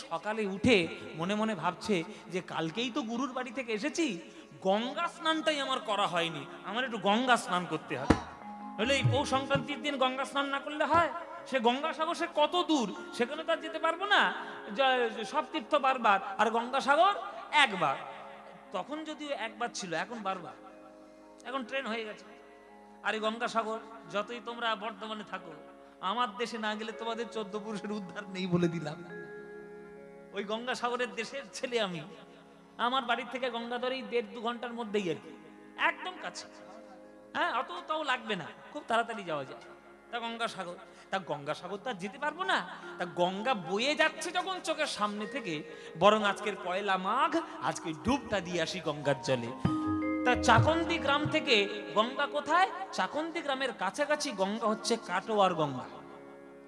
সকালে উঠে মনে মনে ভাবছে যে কালকেই তো গুরুর বাড়ি থেকে এসেছি, গঙ্গা স্নানটাই আমার করা হয়নি, আমার একটু গঙ্গা স্নান করতে হবে। হলে এই পৌষ সংক্রান্তির দিন গঙ্গা স্নান না করলে হয়? সে গঙ্গাসাগর সে কত দূর, সেখানে তো আর যেতে পারবো না। সব তীর্থ বারবার, আর গঙ্গাসাগর একবার। তখন যদিও একবার ছিল, এখন বারবার, এখন ট্রেন হয়ে গেছে। আর এই গঙ্গাসাগর যতই তোমরা বর্ধমানে থাকো, আমার দেশে না গেলে তোমাদের 14 পুরুষের উদ্ধার নেই বলে দিলাম। ওই গঙ্গাসাগরের দেশের ছেলে আমি। আমার বাড়ির থেকে গঙ্গাধর এই 1.5-2 ঘন্টার মধ্যেই আর কি, একদম কাছে। হ্যাঁ, অতটাও লাগবে না, খুব তাড়াতাড়ি যাওয়া যায়। তা গঙ্গাসাগর, তা গঙ্গাসাগর তো আর যেতে পারবো না। তা গঙ্গা বয়ে যাচ্ছে যখন চোখের সামনে থেকে, বরং আজকের পয়লা মাঘ, আজকে ডুবটা দিয়ে আসি গঙ্গার জলে। তা চাকন্দি গ্রাম থেকে গঙ্গা কোথায়? চাকন্দি গ্রামের কাছাকাছি গঙ্গা হচ্ছে কাটোয়ার গঙ্গা।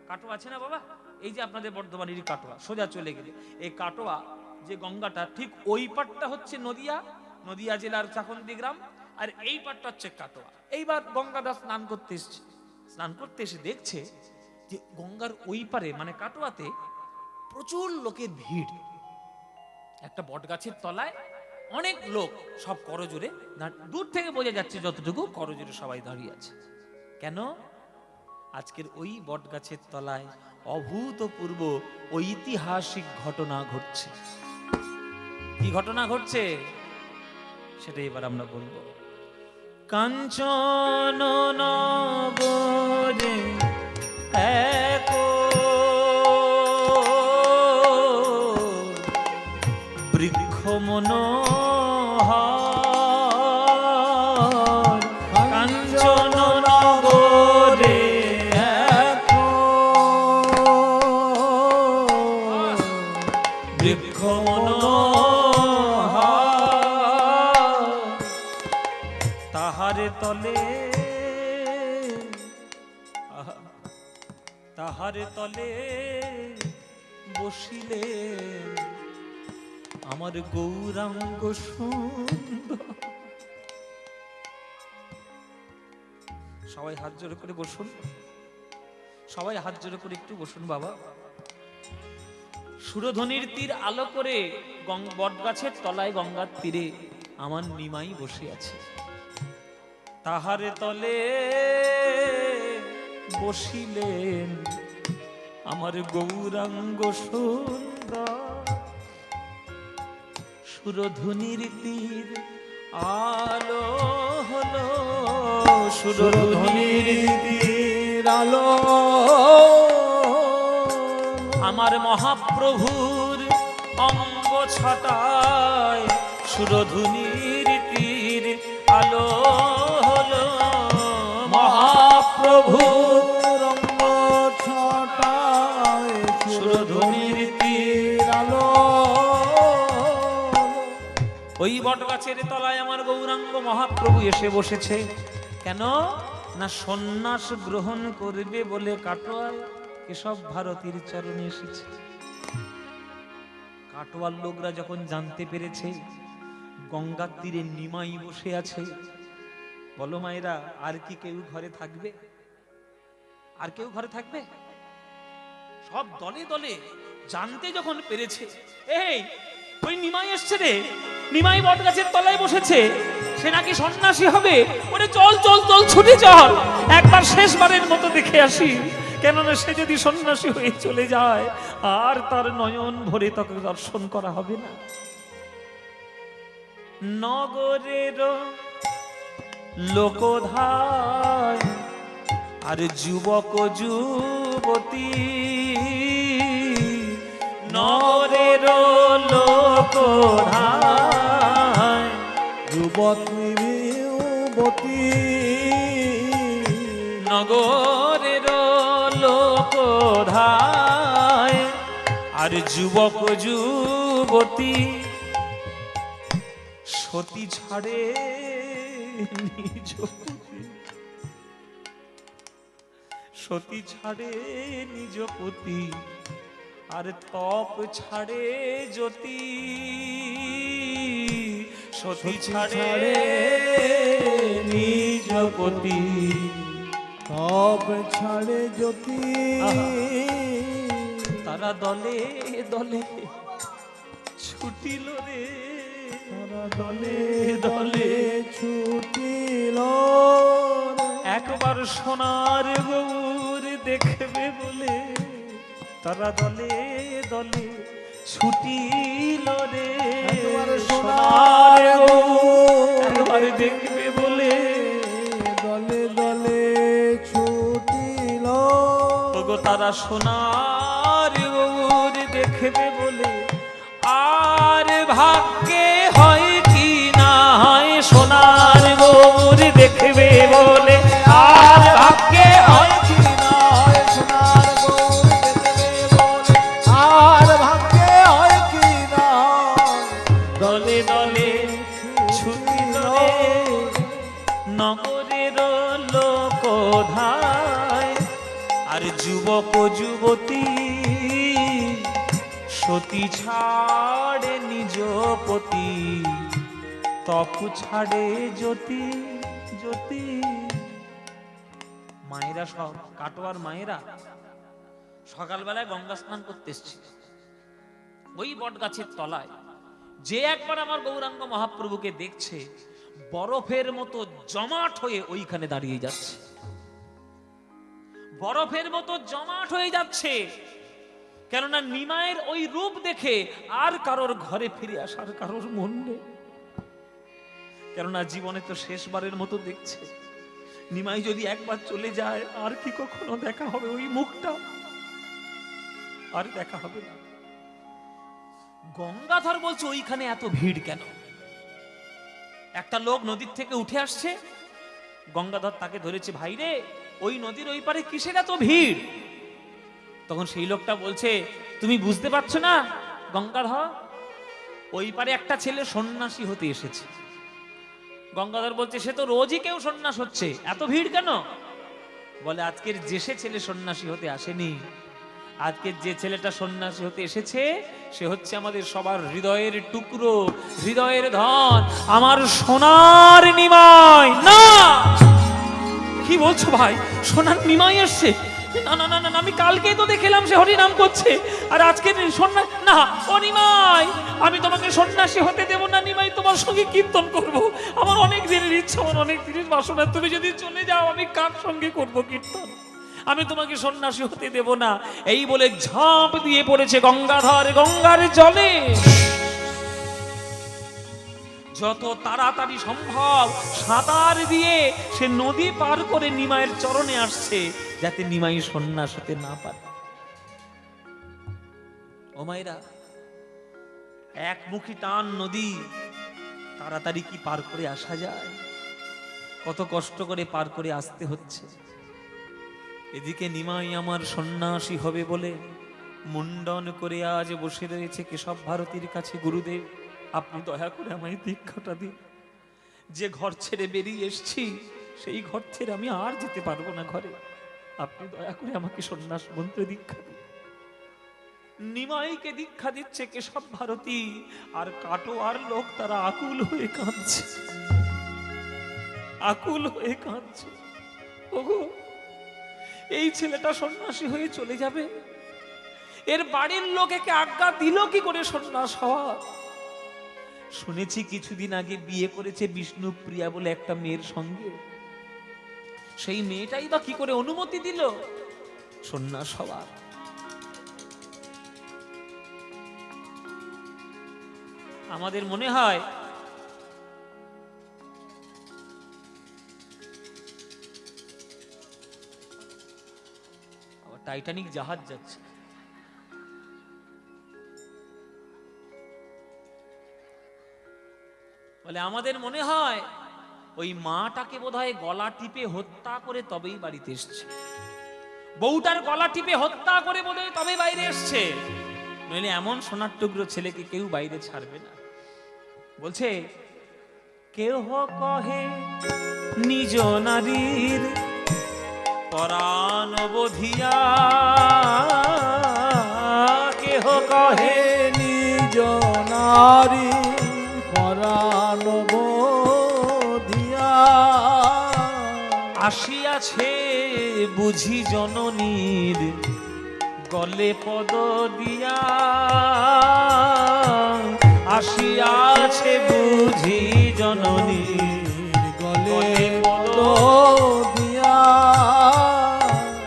কাটোয়া আছে না বাবা? এই যে আপনাদের বর্ধমানেরই কাটোয়া, সোজা চলে গেলে এই কাটোয়া যে গঙ্গাটা, ঠিক ওই পাটটা হচ্ছে নদিয়া, নদিয়া জেলার চাকন্দি গ্রাম, আর এই পাটটা হচ্ছে কাটোয়া। এইবার গঙ্গাদাস স্নান করতে এসছে, স্নান করতে এসে দেখছে যে গঙ্গার ওই পারে মানে কাটোয়াতে প্রচুর লোকের ভিড়। একটা বট গাছের তলায় অনেক লোক, সব করজোরে, দূর থেকে বোঝা যাচ্ছে যতটুকু, করজোরে সবাই দাঁড়িয়ে আছে। কেন? আজকের ওই বট গাছের তলায় অভূতপূর্ব ঐতিহাসিক ঘটনা ঘটছে। কি ঘটনা ঘটছে সেটা এবার আমরা বলবো। কাঞ্চন নগরে এক বৃক্ষ মনোহর, কাঞ্চন নগরে এক বৃক্ষ মনোহর, তাহারে তলে, তাহারে তলে বসিলে আমার গৌরাঙ্গ সুন্দর। সবাই হাত জোড়ে করে বসুন, সবাই হাত জোড়ে করে একটু বসুন বাবা। সুরধ্বনির তীর আলো করে বট গাছের তলায় গঙ্গার তীরে আমার নিমাই বসে আছে। তাহারে তলে বসিলেন আমার গৌরাঙ্গ সুন্দর। সুরধ্বনির তীর আলো হলো, সুরধ্বনির তীর আলো আমার মহাপ্রভুর অঙ্গ ছটায়। সুরধ্বনির তীর আলো হলো মহাপ্রভুর অঙ্গ ছটায়। সুরধ্বনির তীর আলো। ওই বট গাছের তলায় আমার গৌরাঙ্গ মহাপ্রভু এসে বসেছে। কেন না? সন্ন্যাস গ্রহণ করবে বলে কাটোয়ায় কেশব ভারতীর চরণে এসেছে। কাটোয়ার লোকরা যখন জানতে পেরেছে গঙ্গার তীরে নিমাই বসে আছে, বলো মায়েরা, আর কি কেউ ঘরে থাকবে? আর কেউ ঘরে থাকবে? সব দলে দলে জানতে যখন পেরেছে, এই ওই নিমাই এসছে রে, নিমাই বট গাছের তলায় বসেছে, সে নাকি সন্ন্যাসী হবে। ওরে চল চল চল, ছুটে চল, একবার শেষবারের মতো দেখে আসি। কেননা সে যদি সন্ন্যাসী হয়ে চলে যায় আর তার নয়ন ভরে তাকে দর্শন করা হবে না। নগরের লোকধায় আর যুবক যুবতী, নগরের লোকধায় যুবক যুবতী, নগরের লোকধায় আর যুবক যুবতী, সতী ছাড়ে নিজ পতি, সতী ছাড়ে নিজ পতি, আর তপ ছাড়ে জ্যোতি। সতী ছাড়ে নিজ পতি, তপ ছাড়ে জ্যোতি। তারা দলে দলে ছুটিল রে, তারা দলে দলে ছুটিল, একবার সোনার গৌর দেখবে বলে তারা দলে দলে ছুটিল রে। একবার সোনার গৌর একবার দেখবে বলে দলে দলে ছুটিল, ওগো তারা সোনার গৌর দেখবে বলে। আর ভাগ্যে হয় কি না হয় সোনার গৌর দেখবে বলে, আর ভাগ্যে হয় কি না হয় সোনার গৌর দেখবে বলে, আর ভাগ্যে হয় কি না দলে দলে ছুটিল রে। নগরের লোকধায় আর যুবক যুবতী সতী ছাড়ে নিজ পতি, তপ ছাড়ে জ্যোতি জ্যোতি। মায়েরা সব কাটোয়ার মায়েরা সকালবেলায় গঙ্গা স্নান করতে এসছে ওই বট গাছের তলায়। যে একবার আমার গৌরাঙ্গ মহাপ্রভুকে দেখছে বরফের মতো জমাট হয়ে ওইখানে দাঁড়িয়ে যাচ্ছে, বরফের মতো জমাট হয়ে যাচ্ছে। কেননা নিমায়ের ওই রূপ দেখে আর কারোর ঘরে ফিরে আসার কারোর মন নেই। কেননা জীবনে তো শেষবারের মতো দেখছে, নিমাই যদি একবার চলে যায় আর কি কখনো দেখা হবে ওই মুখটা? আর দেখা হবে না। গঙ্গাধর বলছে ওইখানে এত ভিড় কেন? একটা লোক নদীর থেকে উঠে আসছে, গঙ্গাধর তাকে ধরেছে, ভাই রে ওই নদীর ওই পারে কিসের এত ভিড়? তখন সেই লোকটা বলছে, তুমি বুঝতে পারছো না গঙ্গাধর, ওই পারে একটা ছেলে সন্ন্যাসী হতে এসেছে। গঙ্গাধর বলছে, সে তো রোজই কেউ সন্ন্যাস হচ্ছে, এত ভিড় কেন? বলে, আজকের যে সে ছেলে সন্ন্যাসী হতে আসেনি, আজকের যে ছেলেটা সন্ন্যাসী হতে এসেছে সে হচ্ছে আমাদের সবার হৃদয়ের টুকরো, হৃদয়ের ধন, আমার সোনার নিমাই। না, কি বলছো ভাই, সোনার নিমাই আসছে? না না না না, আমি কালকেই তো দেখলাম সে হরিনাম করছে, আর আজকে সন্ন্যাস না। ও নিমাই, আমি তোমাকে সন্ন্যাসী হতে দেব না নিমাই, তোমার সঙ্গে কীর্তন করব। আমার অনেক দিনের ইচ্ছা, আমার অনেক দিনের বাসনা, তুমি যদি চলে যাও আমি কার সঙ্গে করব কীর্তন? আমি তোমাকে সন্ন্যাসী হতে দেব না। এই বলে ঝাঁপ দিয়ে পড়েছে গঙ্গাধর গঙ্গার জলে। যত তাড়াতাড়ি সম্ভব সাঁতার দিয়ে সে নদী পার করে নিমাইয়ের চরণে আসছে, যাতে নিমাই সন্ন্যাস হতে না পারে। ও মায়েরা, একমুখী টান নদী, তাড়াতাড়ি কি পার করে আসা যায়? কত কষ্ট করে পার করে আসতে হচ্ছে। এদিকে নিমাই আমার সন্ন্যাসী হবে বলে মুন্ডন করে আজ বসে রয়েছে কেশব ভারতীর কাছে। গুরুদেব, আপনি দয়া করে আমায় দীক্ষাটা দিন। যে ঘর ছেড়ে বেরিয়ে এসেছি সেই ঘর ছেড়ে আমি আর যেতে পারবো না ঘরে। আপনি দয়া করে আমাকে সন্ন্যাস মন্ত্রে দীক্ষা দিন। নিমাইকে দীক্ষা দিচ্ছে কেশব ভারতী, আর কাটোয়ার লোক তারা আকুল হয়ে কাঁদছে, আকুল হয়ে কাঁদছে। ওগো, এই ছেলেটা সন্ন্যাসী হয়ে চলে যাবে, এর বাড়ির লোক একে আজ্ঞা দিল কি করে সন্ন্যাস হওয়া? শুনেছি কিছুদিন আগে বিয়ে করেছে বিষ্ণুপ্রিয়া বলে একটা মেয়ের সঙ্গে, সেই মেয়েটাই বা কি করে অনুমতি দিল সন্ন্যাস হওয়ার? আমাদের মনে হয় টাইটানিক জাহাজ যাচ্ছে। বলে আমাদের মনে হয় ওই মাটাকে বোধহয় গলা টিপে হত্যা করে তবেই বাড়িতে এসছে, বউটার গলা টিপে হত্যা করে বোধহয় তবে বাইরে এসছে, নইলে এমন সোনার টুকরো ছেলেকে কেউ বাইরে ছাড়বে না। বলছে, কেহ কহে নিজ নারীর পরাণ বধিয়া, কেহ কহে নিজ নারী পরাণ বধিয়া, আসিয়াছে বুঝি জননীর গলে পদ দিয়া আসিয়াছে বুঝি জননী গলে পদ দিয়া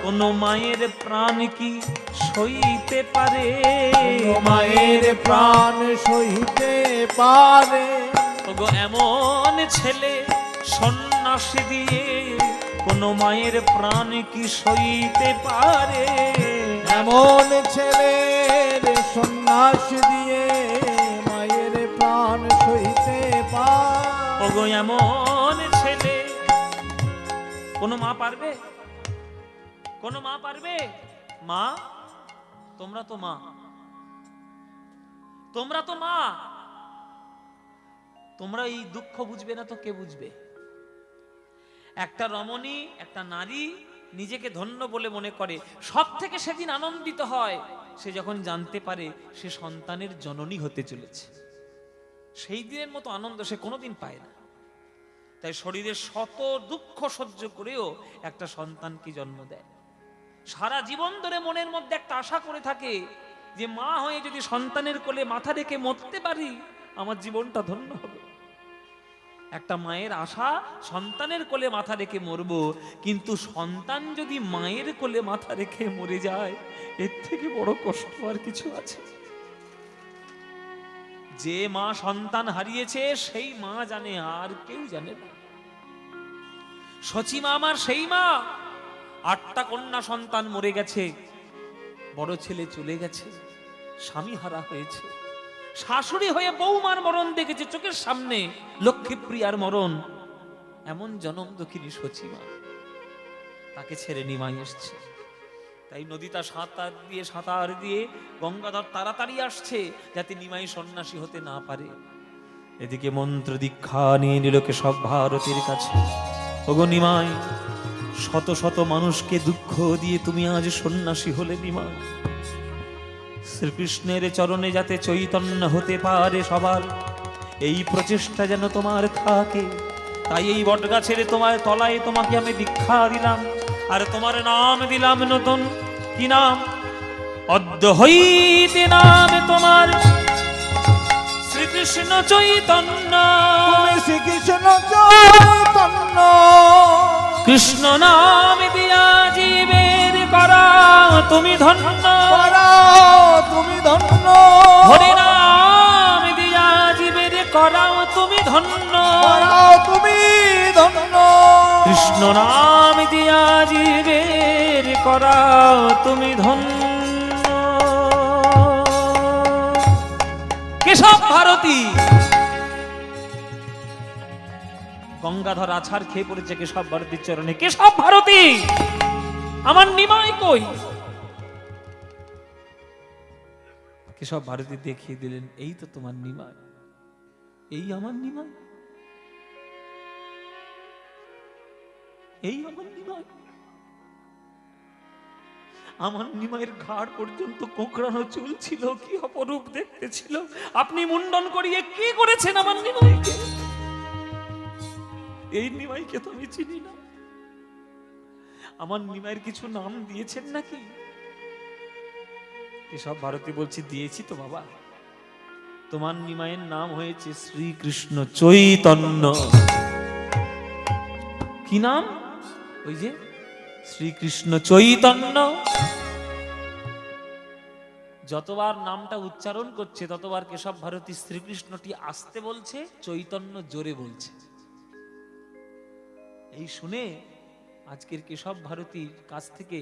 কোন মায়ের প্রাণ কি সইতে পারে মায়ের প্রাণ সইতে পারে ওগো এমন ছেলে সন্ন্যাসী দিয়ে কোন মায়ের প্রাণ কি সইতে পারে এমন ছেলের সন্ন্যাস দিয়ে মায়ের প্রাণ সইতে পারে ওগো এমন ছেলে কোন মা পারবে কোন মা পারবে মা তোমরা তো মা তোমরা তো মা তোমরা এই দুঃখ বুঝবে না তো কে বুঝবে একটা রমণী একটা নারী নিজেকে ধন্য বলে মনে করে সব থেকে সেদিন আনন্দিত হয় সে যখন জানতে পারে সে সন্তানের জননী হতে চলেছে সেই দিনের মতো আনন্দ সে কোনোদিন পায় না তাই শরীরের শত দুঃখ সহ্য করেও একটা সন্তানকে জন্ম দেয় সারা জীবন ধরে মনের মধ্যে একটা আশা করে থাকে যে মা হয়ে যদি সন্তানের কোলে মাথা রেখে মরতে পারি আমার জীবনটা ধন্য হবে একটা মায়ের আশা সন্তানের কোলে মাথা রেখে মরবো কিন্তু সন্তান যদি মায়ের কোলে মাথা রেখে মরে যায় এর থেকে বড় কষ্ট আর কিছু আছে যে মা সন্তান হারিয়েছে সেই মা জানে আর কেউ জানে না সচিমা আমার সেই মা 8টা কন্যা সন্তান মরে গেছে বড় ছেলে চলে গেছে স্বামী হারা হয়েছে শাশুড়ি হয়ে বৌমার মরণ দেখেছে চোখের সামনে লক্ষ্মীপ্রিয়ার মরণ এমন জনম দুঃখিনী সচিমা তাকে ছেড়ে নিমাই এসছে তাই নদীটা সাঁতার দিয়ে গঙ্গাধর তাড়াতাড়ি আসছে যাতে নিমাই সন্ন্যাসী হতে না পারে এদিকে মন্ত্র দীক্ষা নিয়ে নিল কেশব ভারতীর কাছে ওগো নিমাই শত শত মানুষকে দুঃখ দিয়ে তুমি আজ সন্ন্যাসী হলে নিমাই শ্রীকৃষ্ণের চরণে যাতে চৈতন্য হতে পারে সবার এই প্রচেষ্টা যেন তোমার থাকে তাই এই বটগাছের তোমার তলায় তোমাকে আমি দীক্ষা দিলাম আর তোমার নাম দিলাম নতুন কি নাম অদ্য হইতে নাম তোমার শ্রীকৃষ্ণ চৈতন্য শ্রীকৃষ্ণ চৈতন্য কৃষ্ণ নাম দিয়া জীবের করা তুমি ধন্য তুমি ধন্য হরি নাম দিয়া জীবের করাও তুমি ধন্য তুমি ধন্য কৃষ্ণ নাম দিয়া জীবের করাও তুমি ধন্য কেশব ভারতী গঙ্গাধর আছাড় খেয়ে পড়েছে কেশব ভারতীর চরণে কেশব ভারতী আমার নিমাই কই কেশব ভারতী দেখিয়ে দিলেন এই তো তোমার নিমাই এই আমার নিমাই এই আমার নিমাই আমার নিমাইয়ের ঘাড় পর্যন্ত কোঁকড়ানো চুল ছিল কি অপরূপ দেখতে ছিল আপনি মুন্ডন করিয়ে কি করেছেন আমার নিমাইকে এই নিমাইকে তো আমি চিনি না আমার নিমাইয়ের কিছু নাম দিয়েছেন নাকি কেশব ভারতী বলছি দিয়েছি তো বাবা তোমার নিমাইয়ের নাম হয়েছে শ্রীকৃষ্ণ চৈতন্য কি নাম ওই যে শ্রীকৃষ্ণ চৈতন্য যতবার নামটা উচ্চারণ করছে ততবার কেশব ভারতী শ্রীকৃষ্ণটি আসতে বলছে চৈতন্য জোরে বলছে এই শুনে আজকের কেশব ভারতীর কাছ থেকে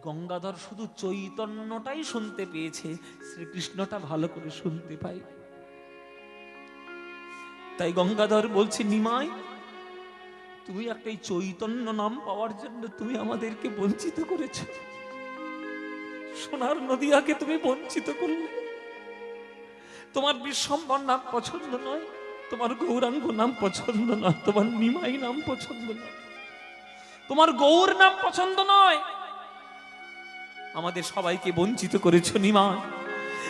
গঙ্গাধর শুধু চৈতন্যটাই শুনতে পেয়েছে শ্রীকৃষ্ণটা ভালো করে শুনতে পাই তাই গঙ্গাধর বলছে নিমাই তুমি একটা এই চৈতন্য নাম পাওয়ার জন্য তুমি আমাদেরকে বঞ্চিত করেছ সোনার নদিয়াকে তুমি বঞ্চিত করলে তোমার বিশ্বম্বর নাম পছন্দ নয় তোমার গৌরাঙ্গ নাম পছন্দ নয় তোমার নিমাই নাম পছন্দ নয় তোমার গৌর নাম পছন্দ নয় আমাদের সবাইকে বঞ্চিত করেছ নিমাই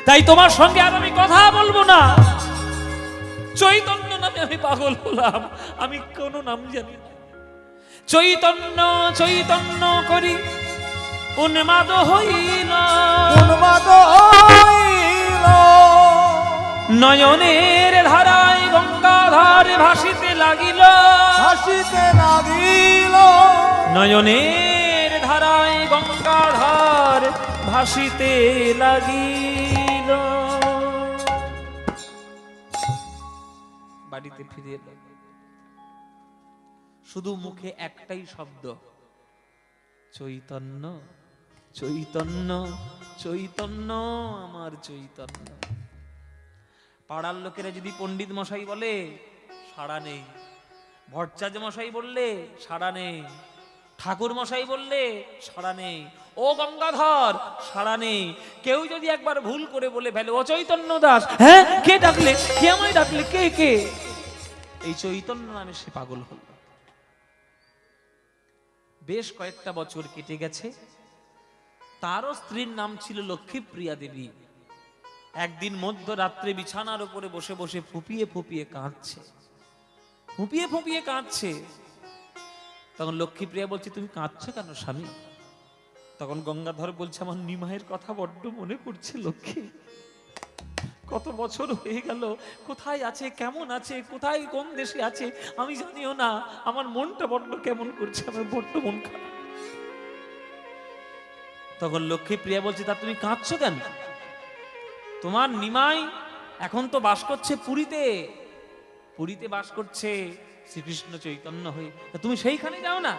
তাই তোমার সঙ্গে আর আমি কথা বলবো না চৈতন্য নামে আমি পাগল হলাম আমি কোন নাম জানি না চৈতন্য চৈতন্য করি উন্মাদ হইল উন্মাদ হইল নয়নের ধারায় গঙ্গাধার ভাসিতে লাগিল হাসিতে লাগিল নয়নের ধারায় গঙ্গাধার ভাসিতে লাগিল। বাড়িতে ফিরে এলো, শুধু মুখে একটাই শব্দ, চৈতন্য চৈতন্য চৈতন্য আমার চৈতন্য। পাড়ার লোকেরা যদি পণ্ডিত মশাই বলে সাড়া নেই, ভট্টাচার্য মশাই বললে সাড়া নেই, ঠাকুর মশাই বললে সাড়া নেই, ও গঙ্গাধর সাড়া নেই। কেউ যদি একবার ভুল করে বলে ফেলে ও চৈতন্য দাস, হ্যাঁ কে ডাকলে, কে আমায় ডাকলে, কে কে, এই চৈতন্য নামে সে পাগল হল। বেশ কয়েকটা বছর কেটে গেছে, তারও স্ত্রীর নাম ছিল লক্ষ্মীপ্রিয়া দেবী। একদিন মধ্যরাত্রে বিছানার উপরে বসে বসে ফুপিয়ে ফুপিয়ে কাঁদছে, ফুপিয়ে ফুপিয়ে কাঁদছে। তখন লক্ষ্মীপ্রিয়া বলছে, তুমি কাঁদছো কেন স্বামী? তখন গঙ্গাধর বলছে, আমার নিমাইয়ের কথা বড্ড মনে পড়ছে লক্ষ্মী। কত বছর হয়ে গেল, কোথায় আছে, কেমন আছে, কোথায় কোন দেশে আছে আমি জানিও না, আমার মনটা বড্ড কেমন করছে, আমার বড্ড মন খারাপ। তখন লক্ষ্মীপ্রিয়া বলছে, তা তুমি কাঁদছো কেন? তোমার নিমাই এখন তো বাস করছে পুরীতে, পুরীতে বাস করছে শ্রীকৃষ্ণ চৈতন্য হয়ে, তা তুমি সেইখানে যাও না,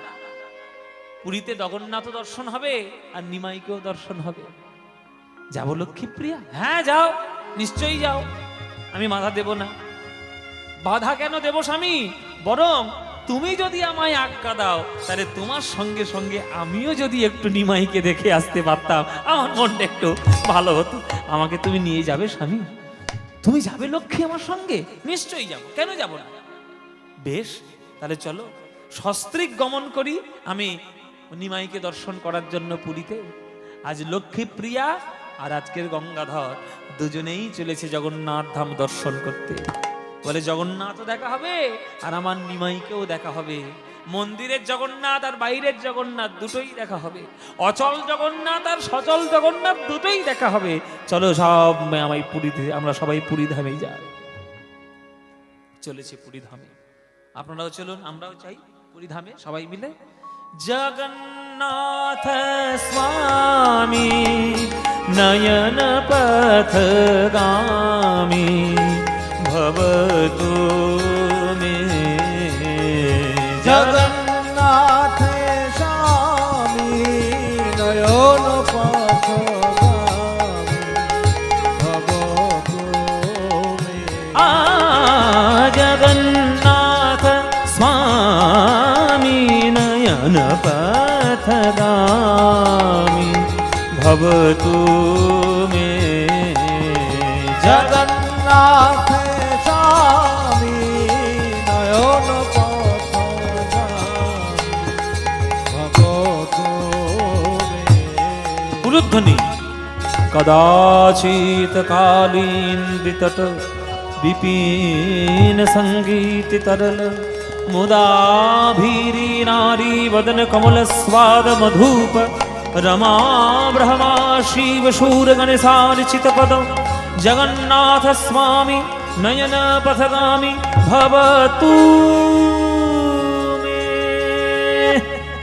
পুরীতে জগন্নাথ দর্শন হবে আর নিমাইকেও দর্শন হবে। যাবো লক্ষ্মীপ্রিয়া? হ্যাঁ যাও, নিশ্চয়ই যাও, আমি বাধা দেব না। বাধা কেন দেব স্বামী? বরং তুমি যদি আমায় আজ্ঞা দাও, তাহলে তোমার সঙ্গে সঙ্গে আমিও যদি একটু নিমাইকে দেখে আসতে পারতাম, আমার মনটা একটু ভালো হতো। আমাকে তুমি নিয়ে যাবে স্বামী? তুমি যাবে লক্ষ্মী আমার সঙ্গে? নিশ্চয়ই যাব, কেন যাব না। বেশ, তাহলে চলো সস্ত্রীক গমন করি আমি নিমাইকে দর্শন করার জন্য পুরীতে। আজ লক্ষ্মীপ্রিয়া আর আজকের গঙ্গাধর দুজনেই চলেছে জগন্নাথ ধাম দর্শন করতে। বলে জগন্নাথও দেখা হবে আর আমার নিমাইকেও দেখা হবে। মন্দিরের জগন্নাথ আর বাইরের জগন্নাথ দুটোই দেখা হবে, অচল জগন্নাথ আর সচল জগন্নাথ দুটোই দেখা হবে। চলো সব আমায় পুরীতে, আমরা সবাই পুরী ধামে যাই। চলেছে পুরী ধামে, আপনারাও চলুন, আমরাও চাই পুরী ধামে সবাই মিলে। জগন্নাথ স্বামী নয়ন পথগামী ভবতু মে। জগন্নাথ স্বামী নয়ন পথগামী ভবতু মে। জগন্নাথ স্বামী নয়ন পথগামী ভবতু মে। জগন্নাথ স্বামী নয়ন পথগামী ভবতু মে। উলুধ্বনি কদাচিৎ কালীন্দিতট বিপিন সঙ্গীত তরল মুদাভীরি নারী বদন কমল স্বাদ মধুপ रमा ब्रह्मा शिव शूर गणेशार्चित पद जगन्नाथ स्वामी नयन पथगामी भवतु मे।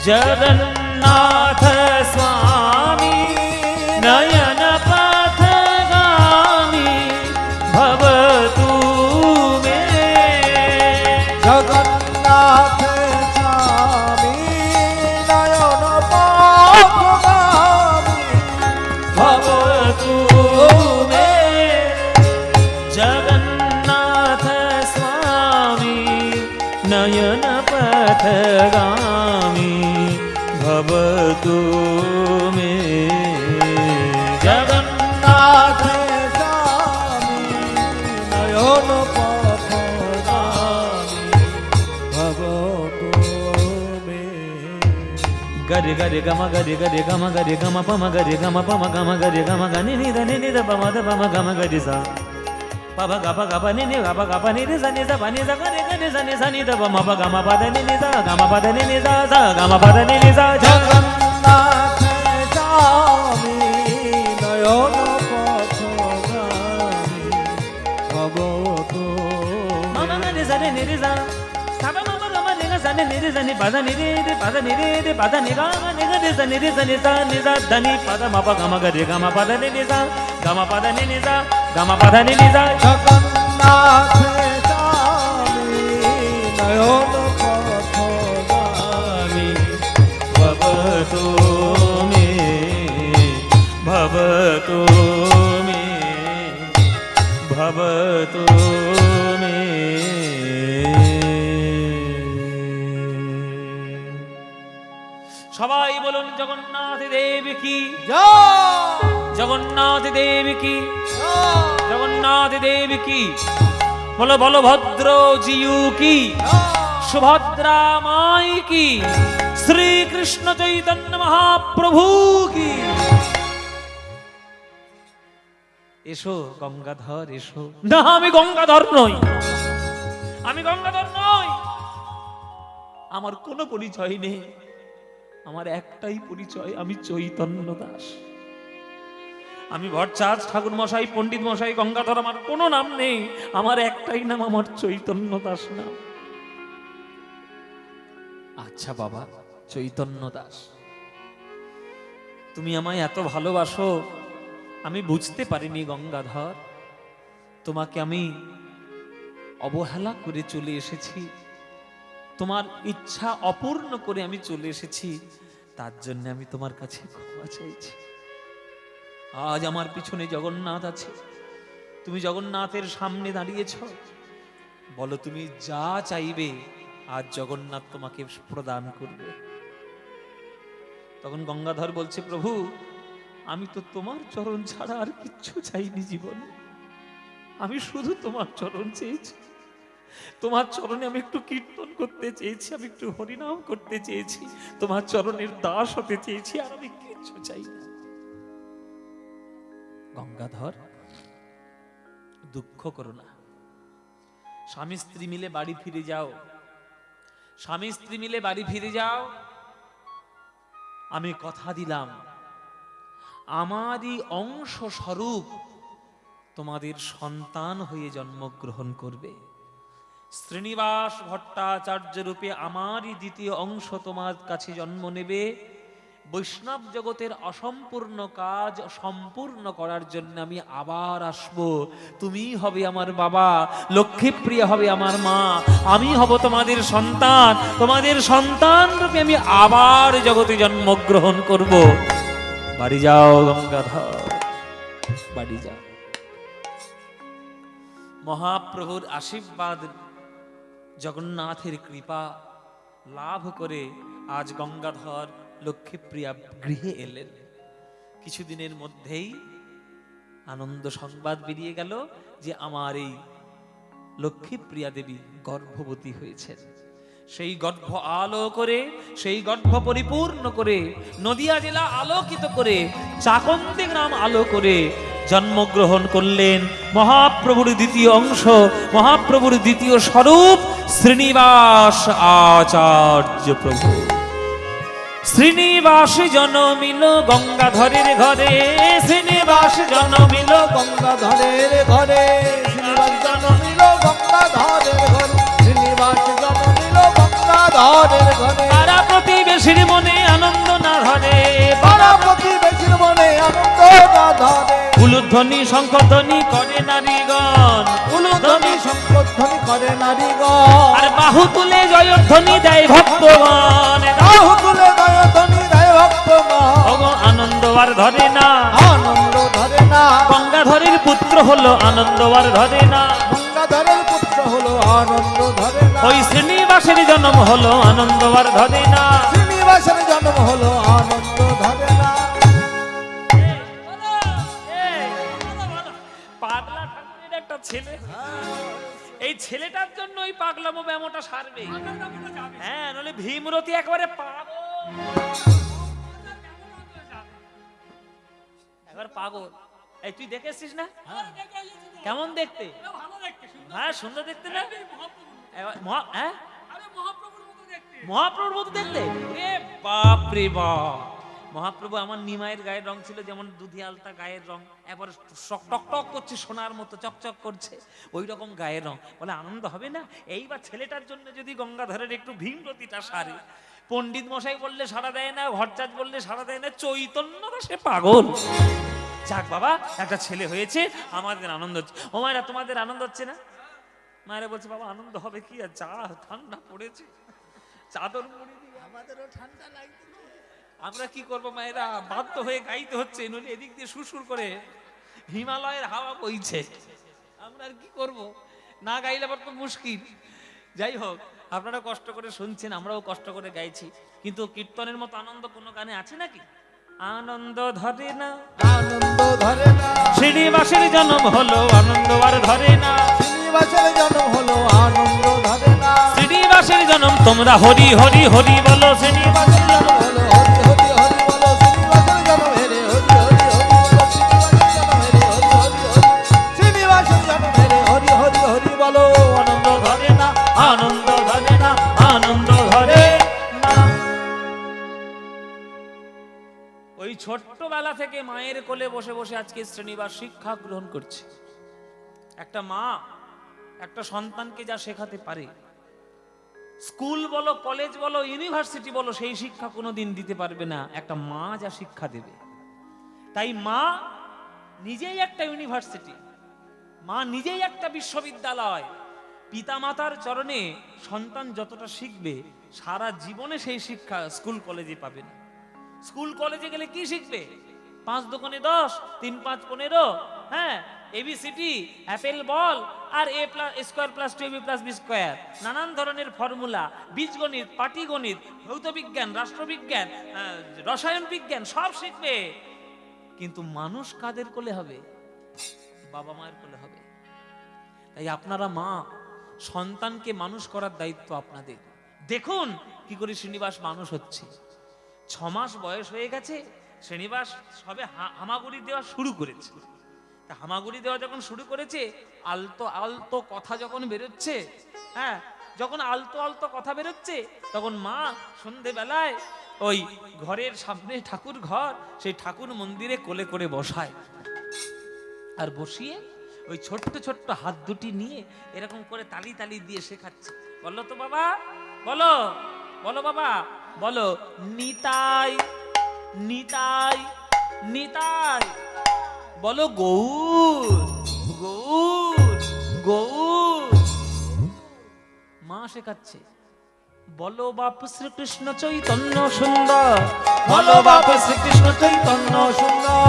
जगन्नाथ स्वामी नयन पथगामी भवतु मे। जगन्नाथ स्वामी नयन पथगामी भवतु मे। जगन्नाथ स्वामी नयन पथगामी भवतु मे। जगन्नाथ स्वामी नयन पथगामी भवतु मे। गरि गरि गम गरि गरि गम गरि गम पम गरि गम पम गम गरि गम गनि नि ध नि ध पम ध पम गम गरि सा पब ग प ग प नि नि ग प ग प नि रि स नि स प नि स ग रि ग नि स नि स नि ध प म प ग म प ध नि नि सा ग म प ध नि नि सा सा ग म प ध नि नि सा। जगन्नाथ स्वामी স্বামী নয়ন পথগামী ভব মামা রে জানে রে যা সাবা মামা গামা রে গা জানে রে জানে বাজা রে বাজা রে বাজা নে গা রে জানে যা নে যা ধনি পাদা মাপা গামা গা রে গামা পাদা নে যা গামা পাদা নে যা গামা পাদা নে যা জগন্নাথে স্বামী নয়ন পথগামী ভবতু মে ভবতু মে ভবতু মে সবাই বলুন জগন্নাথ দেব কি জয় জগন্নাথ দেব কি জগন্নাথ দেব কি বলো বলভদ্র জিউ কি সুভদ্রা মাই কি শ্রীকৃষ্ণ চৈতন্য মহাপ্রভু কি এসো গঙ্গাধর এসো না আমি গঙ্গাধর নই আমি গঙ্গাধর নই আমার কোনো পরিচয় নেই আমার একটাই পরিচয় আমি চৈতন্য দাস আমি ভট্টাচার্য ঠাকুর মশাই পণ্ডিত মশাই গঙ্গাধর আমার কোনো নাম নেই আমার একটাই নাম আমার চৈতন্য দাস নাম আচ্ছা বাবা চৈতন্য দাস তুমি আমায় এত ভালোবাসো আমি বুঝতে পারিনি গঙ্গাধর তোমাকে আমি অবহেলা করে চলে এসেছি তোমার ইচ্ছা অপূর্ণ করে আমি চলে এসেছি তার জন্য আমি তোমার কাছে ক্ষমা চাইছি আজ আমার পিছনে জগন্নাথ আছে তুমি জগন্নাথের সামনে দাঁড়িয়েছ বলো তুমি যা চাইবে আজ জগন্নাথ তোমাকে প্রদান করবে তখন গঙ্গাধর বলছে প্রভু আমি তো তোমার চরণ ছাড়া আর কিচ্ছু চাইনি জীবনে আমি শুধু তোমার চরণ চেয়েছি তোমার চরণে আমি একটু কীর্তন করতে চেয়েছি আমি একটু হরিনাম করতে চেয়েছি তোমার চরণের দাস হতে চেয়েছি আর আমি কিচ্ছু চাই না গঙ্গাধর দুঃখ করো না স্বামী স্ত্রী মিলে বাড়ি ফিরে যাও স্বামী স্ত্রী মিলে বাড়ি ফিরে যাও আমি কথা দিলাম আমারই অংশ স্বরূপ তোমাদের সন্তান হয়ে জন্মগ্রহণ করবে শ্রীনিবাস ভট্টাচার্য রূপে আমারই দ্বিতীয় অংশ তোমার কাছে জন্ম নেবে বৈষ্ণব জগতের অসম্পূর্ণ কাজ সম্পূর্ণ করার জন্য আমি আবার আসব তুমি হবে আমার বাবা লক্ষ্মীপ্রিয়া হবে আমার মা আমি হব তোমাদের সন্তান রূপে আমি আবার জগতে জন্মগ্রহণ করব বাড়ি যাও গঙ্গাধর বাড়ি যাও মহাপ্রভুর আশীর্বাদ জগন্নাথের কৃপা লাভ করে আজ গঙ্গাধর লক্ষ্মীপ্রিয়া গৃহে এলেন কিছুদিনের মধ্যেই আনন্দ সংবাদ বেরিয়ে গেল যে আমার এই লক্ষ্মীপ্রিয়া দেবী গর্ভবতী হয়েছেন সেই গর্ভ আলো করে সেই গর্ভ পরিপূর্ণ করে নদিয়া জেলা আলোকিত করে চাকন্দি গ্রাম আলো করে জন্মগ্রহণ করলেন মহাপ্রভুর দ্বিতীয় অংশ মহাপ্রভুর দ্বিতীয় স্বরূপ শ্রীনিবাস আচার্য প্রভু শ্রীনিবাস জনমিল গঙ্গাধরের ঘরে শ্রীনিবাস জনমিল গঙ্গাধরের ঘরে শ্রীনিবাস জনমিল গঙ্গাধরের ঘরে শ্রীনিবাস জনমিল গঙ্গাধরের ঘরে পাড়া প্রতিবেশীর মনে আনন্দ না ধরে পাড়া প্রতিবেশীর মনে আনন্দ না ধরে উলুধ্বনি শঙ্খধ্বনি করে নারীগণ উলুধ্বনি শঙ্খধ্বনি করে নারীগণ আর বাহু তুলে জয়ধ্বনি দেয় ভক্তগণ বাহু তুলে জয়ধ্বনি দেয় ভক্তগণ ওগো আনন্দ আর ধরে না আনন্দ ধরে না গঙ্গাধরের পুত্র হলো আনন্দ আর ধরে না গঙ্গাধরের পুত্র হলো আনন্দ ধরে না ওই শ্রীনিবাসের জন্ম হলো আনন্দ আর ধরে না শ্রীনিবাসের জন্ম হলো আনন্দ ধরে না পাগলা ঠাকুরের একটা ছেলে এই ছেলেটার জন্য ওই পাগলামো ব্যামোটা সারবে হ্যাঁ নলে ভীমরতি একবারে পাগল একবার পাগল এই তুই দেখেছিস না কেমন দেখতে হ্যাঁ সুন্দর দেখতে না মহাপ্রভুর মতো দেখতে বাপ রে বাপ মহাপ্রভু আমার নিমাইয়ের গায়ের রং ছিল যেমন দুধি আলতা গায়ের রং, এবার টক টক করছে সোনার মতো, চকচক করছে, ওই রকম গায়ের রং। বলে আনন্দ হবে না? এইবার ছেলেটার জন্য যদি গঙ্গাধরের একটু ভীমরতিটা সারে। পণ্ডিত মশাই বললে সাড়া দেয় না, ভট্টাচ বললে সাড়া দেয় না, চৈতন্য সে পাগল। যাক বাবা, একটা ছেলে হয়েছে, আমাদের আনন্দ হচ্ছে। ও মায়েরা, তোমাদের আনন্দ হচ্ছে না? মায়েরা বলছে বাবা আনন্দ হবে কি, আর যা ঠান্ডা পড়েছে, চাদর মুড়ি দিয়ে আমাদেরও ঠান্ডা লাগছে। আমরা কি করবো মায়েরা, বাধ্য হয়ে গাইতে হচ্ছে, নইলে এদিক দিয়ে সুরসুর করে হিমালয়ের হাওয়া বইছে, আমরা আর কি করব, না গাইলে আবার তো মুশকিল। যাই হোক, আপনারা কষ্ট করে শুনছেন, আমরাও কষ্ট করে গাইছি, কিন্তু কীর্তনের মতো আনন্দ কোনো গানে আছে নাকি? আনন্দ ধরে না, আনন্দ ধরে না, শ্রীনিবাসের জন্ম হলো, আনন্দ আর ধরে না, শ্রীনিবাসের জন্ম হলো, আনন্দ ধরে না, শ্রীনিবাসের জন্ম তোমরা হরি হরি হরি বলো, শ্রীনিবাস শ্রীনিবাসের জন্ম হলো, হরি হরি হরি বলো, শ্রীনিবাসের জন্ম হেরে হরি হরি হরি বলো, শ্রীনিবাসের জন্ম হেরে হরি হরি হরি বলো। আনন্দ ধরে না, আনন্দ ধরে না, আনন্দ ধরে না। ওই ছোট্টবেলা থেকে মায়ের কোলে বসে বসে আজকে শ্রীনিবাস শিক্ষা গ্রহণ করছে। একটা মা একটা সন্তানকে যা শেখাতে পারে, স্কুল বলো, কলেজ বলো, ইউনিভার্সিটি বলো, সেই শিক্ষা কোনোদিন দিতে পারবে না একটা মা যা শিক্ষা দেবে। তাই মা নিজেই একটা ইউনিভার্সিটি, মা নিজেই একটা বিশ্ববিদ্যালয়। পিতা মাতার চরণে সন্তান যতটা শিখবে, সারা জীবনে সেই শিক্ষা স্কুল কলেজে পাবে না। স্কুল কলেজে গেলে কি শিখবে? 5 দোকানে 10, 3 5 15, হ্যাঁ, এবিসিডি, অ্যাপেল বল, আর a square plus 2b plus b square, নানান ধরনের ফর্মুলা, বীজগণিত, পাটিগণিত, ভৌত বিজ্ঞান, রাষ্ট্রবিজ্ঞান, রসায়ন বিজ্ঞান সব শিখবে। কিন্তু মানুষ কাদের কোলে হবে? বাবা মায়ের কোলে হবে। তাই আপনারা মা, সন্তানকে মানুষ করার দায়িত্ব আপনাদের। দেখুন কি করে শ্রীনিবাস মানুষ হচ্ছে। 6 মাস বয়স হয়ে গেছে, শ্রীনিবাস সবে হামাগুড়ি দেওয়া শুরু করেছে। তা হামাগুড়ি দেওয়া যখন শুরু করেছে, আলতো আলতো কথা যখন বেরোচ্ছে, হ্যাঁ, যখন আলতো আলতো কথা বেরোচ্ছে, তখন মা সন্ধেবেলায় ওই ঘরের সামনে ঠাকুর ঘর, সেই ঠাকুর মন্দিরে কোলে করে বসায়, আর বসিয়ে ওই ছোট্ট ছোট্ট হাত দুটি নিয়ে এরকম করে তালি তালি দিয়ে শেখাচ্ছে। বলো তো বাবা, বলো, বলো বাবা, বলো নিতাই নিতাই নিতাই, বলো গৌর গৌর গৌর। মা শেখাচ্ছে। বলো বাপ শ্রীকৃষ্ণ চৈতন্য সুন্দর, বলো বাপ শ্রীকৃষ্ণ চৈতন্য সুন্দর,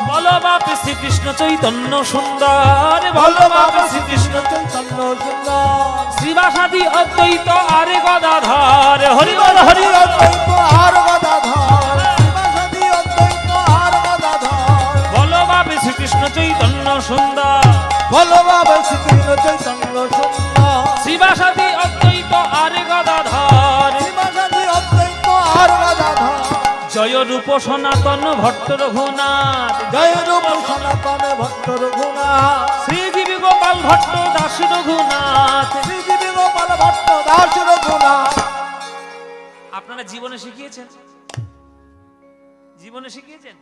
বলো বাপ শ্রীকৃষ্ণ চৈতন্য সুন্দর, বলো বাপ শ্রীকৃষ্ণ চৈতন্য সুন্দর, শ্রীবাসাদি অদ্বৈত আরে গদাধর, হরি বল হরি বল। অদ্বৈত আর গদাধর, শ্রীবাসাদি অদ্বৈত আর গদাধর, বলো বাপ শ্রীকৃষ্ণ চৈতন্য সুন্দর, বলো বাপ শ্রীকৃষ্ণ চৈতন্য সুন্দর, শ্রীবাসাদি অদ্বৈত আরে গদাধর, শ্রীবাসাদি অদ্বৈত আর গদাধর, জয় রূপ সনাতন ভট্ট রঘুনাথ, জয় রূপ সনাতন ভট্ট রঘুনাথ, শ্রীজীবী গোপাল ভট্ট দাস রঘুনাথ। শ্রীজীবী গোপাল ভট্ট দাস রঘুনাথ। আপনারা জীবনে শিখিয়েছেন? জীবনে শিখিয়েছেন?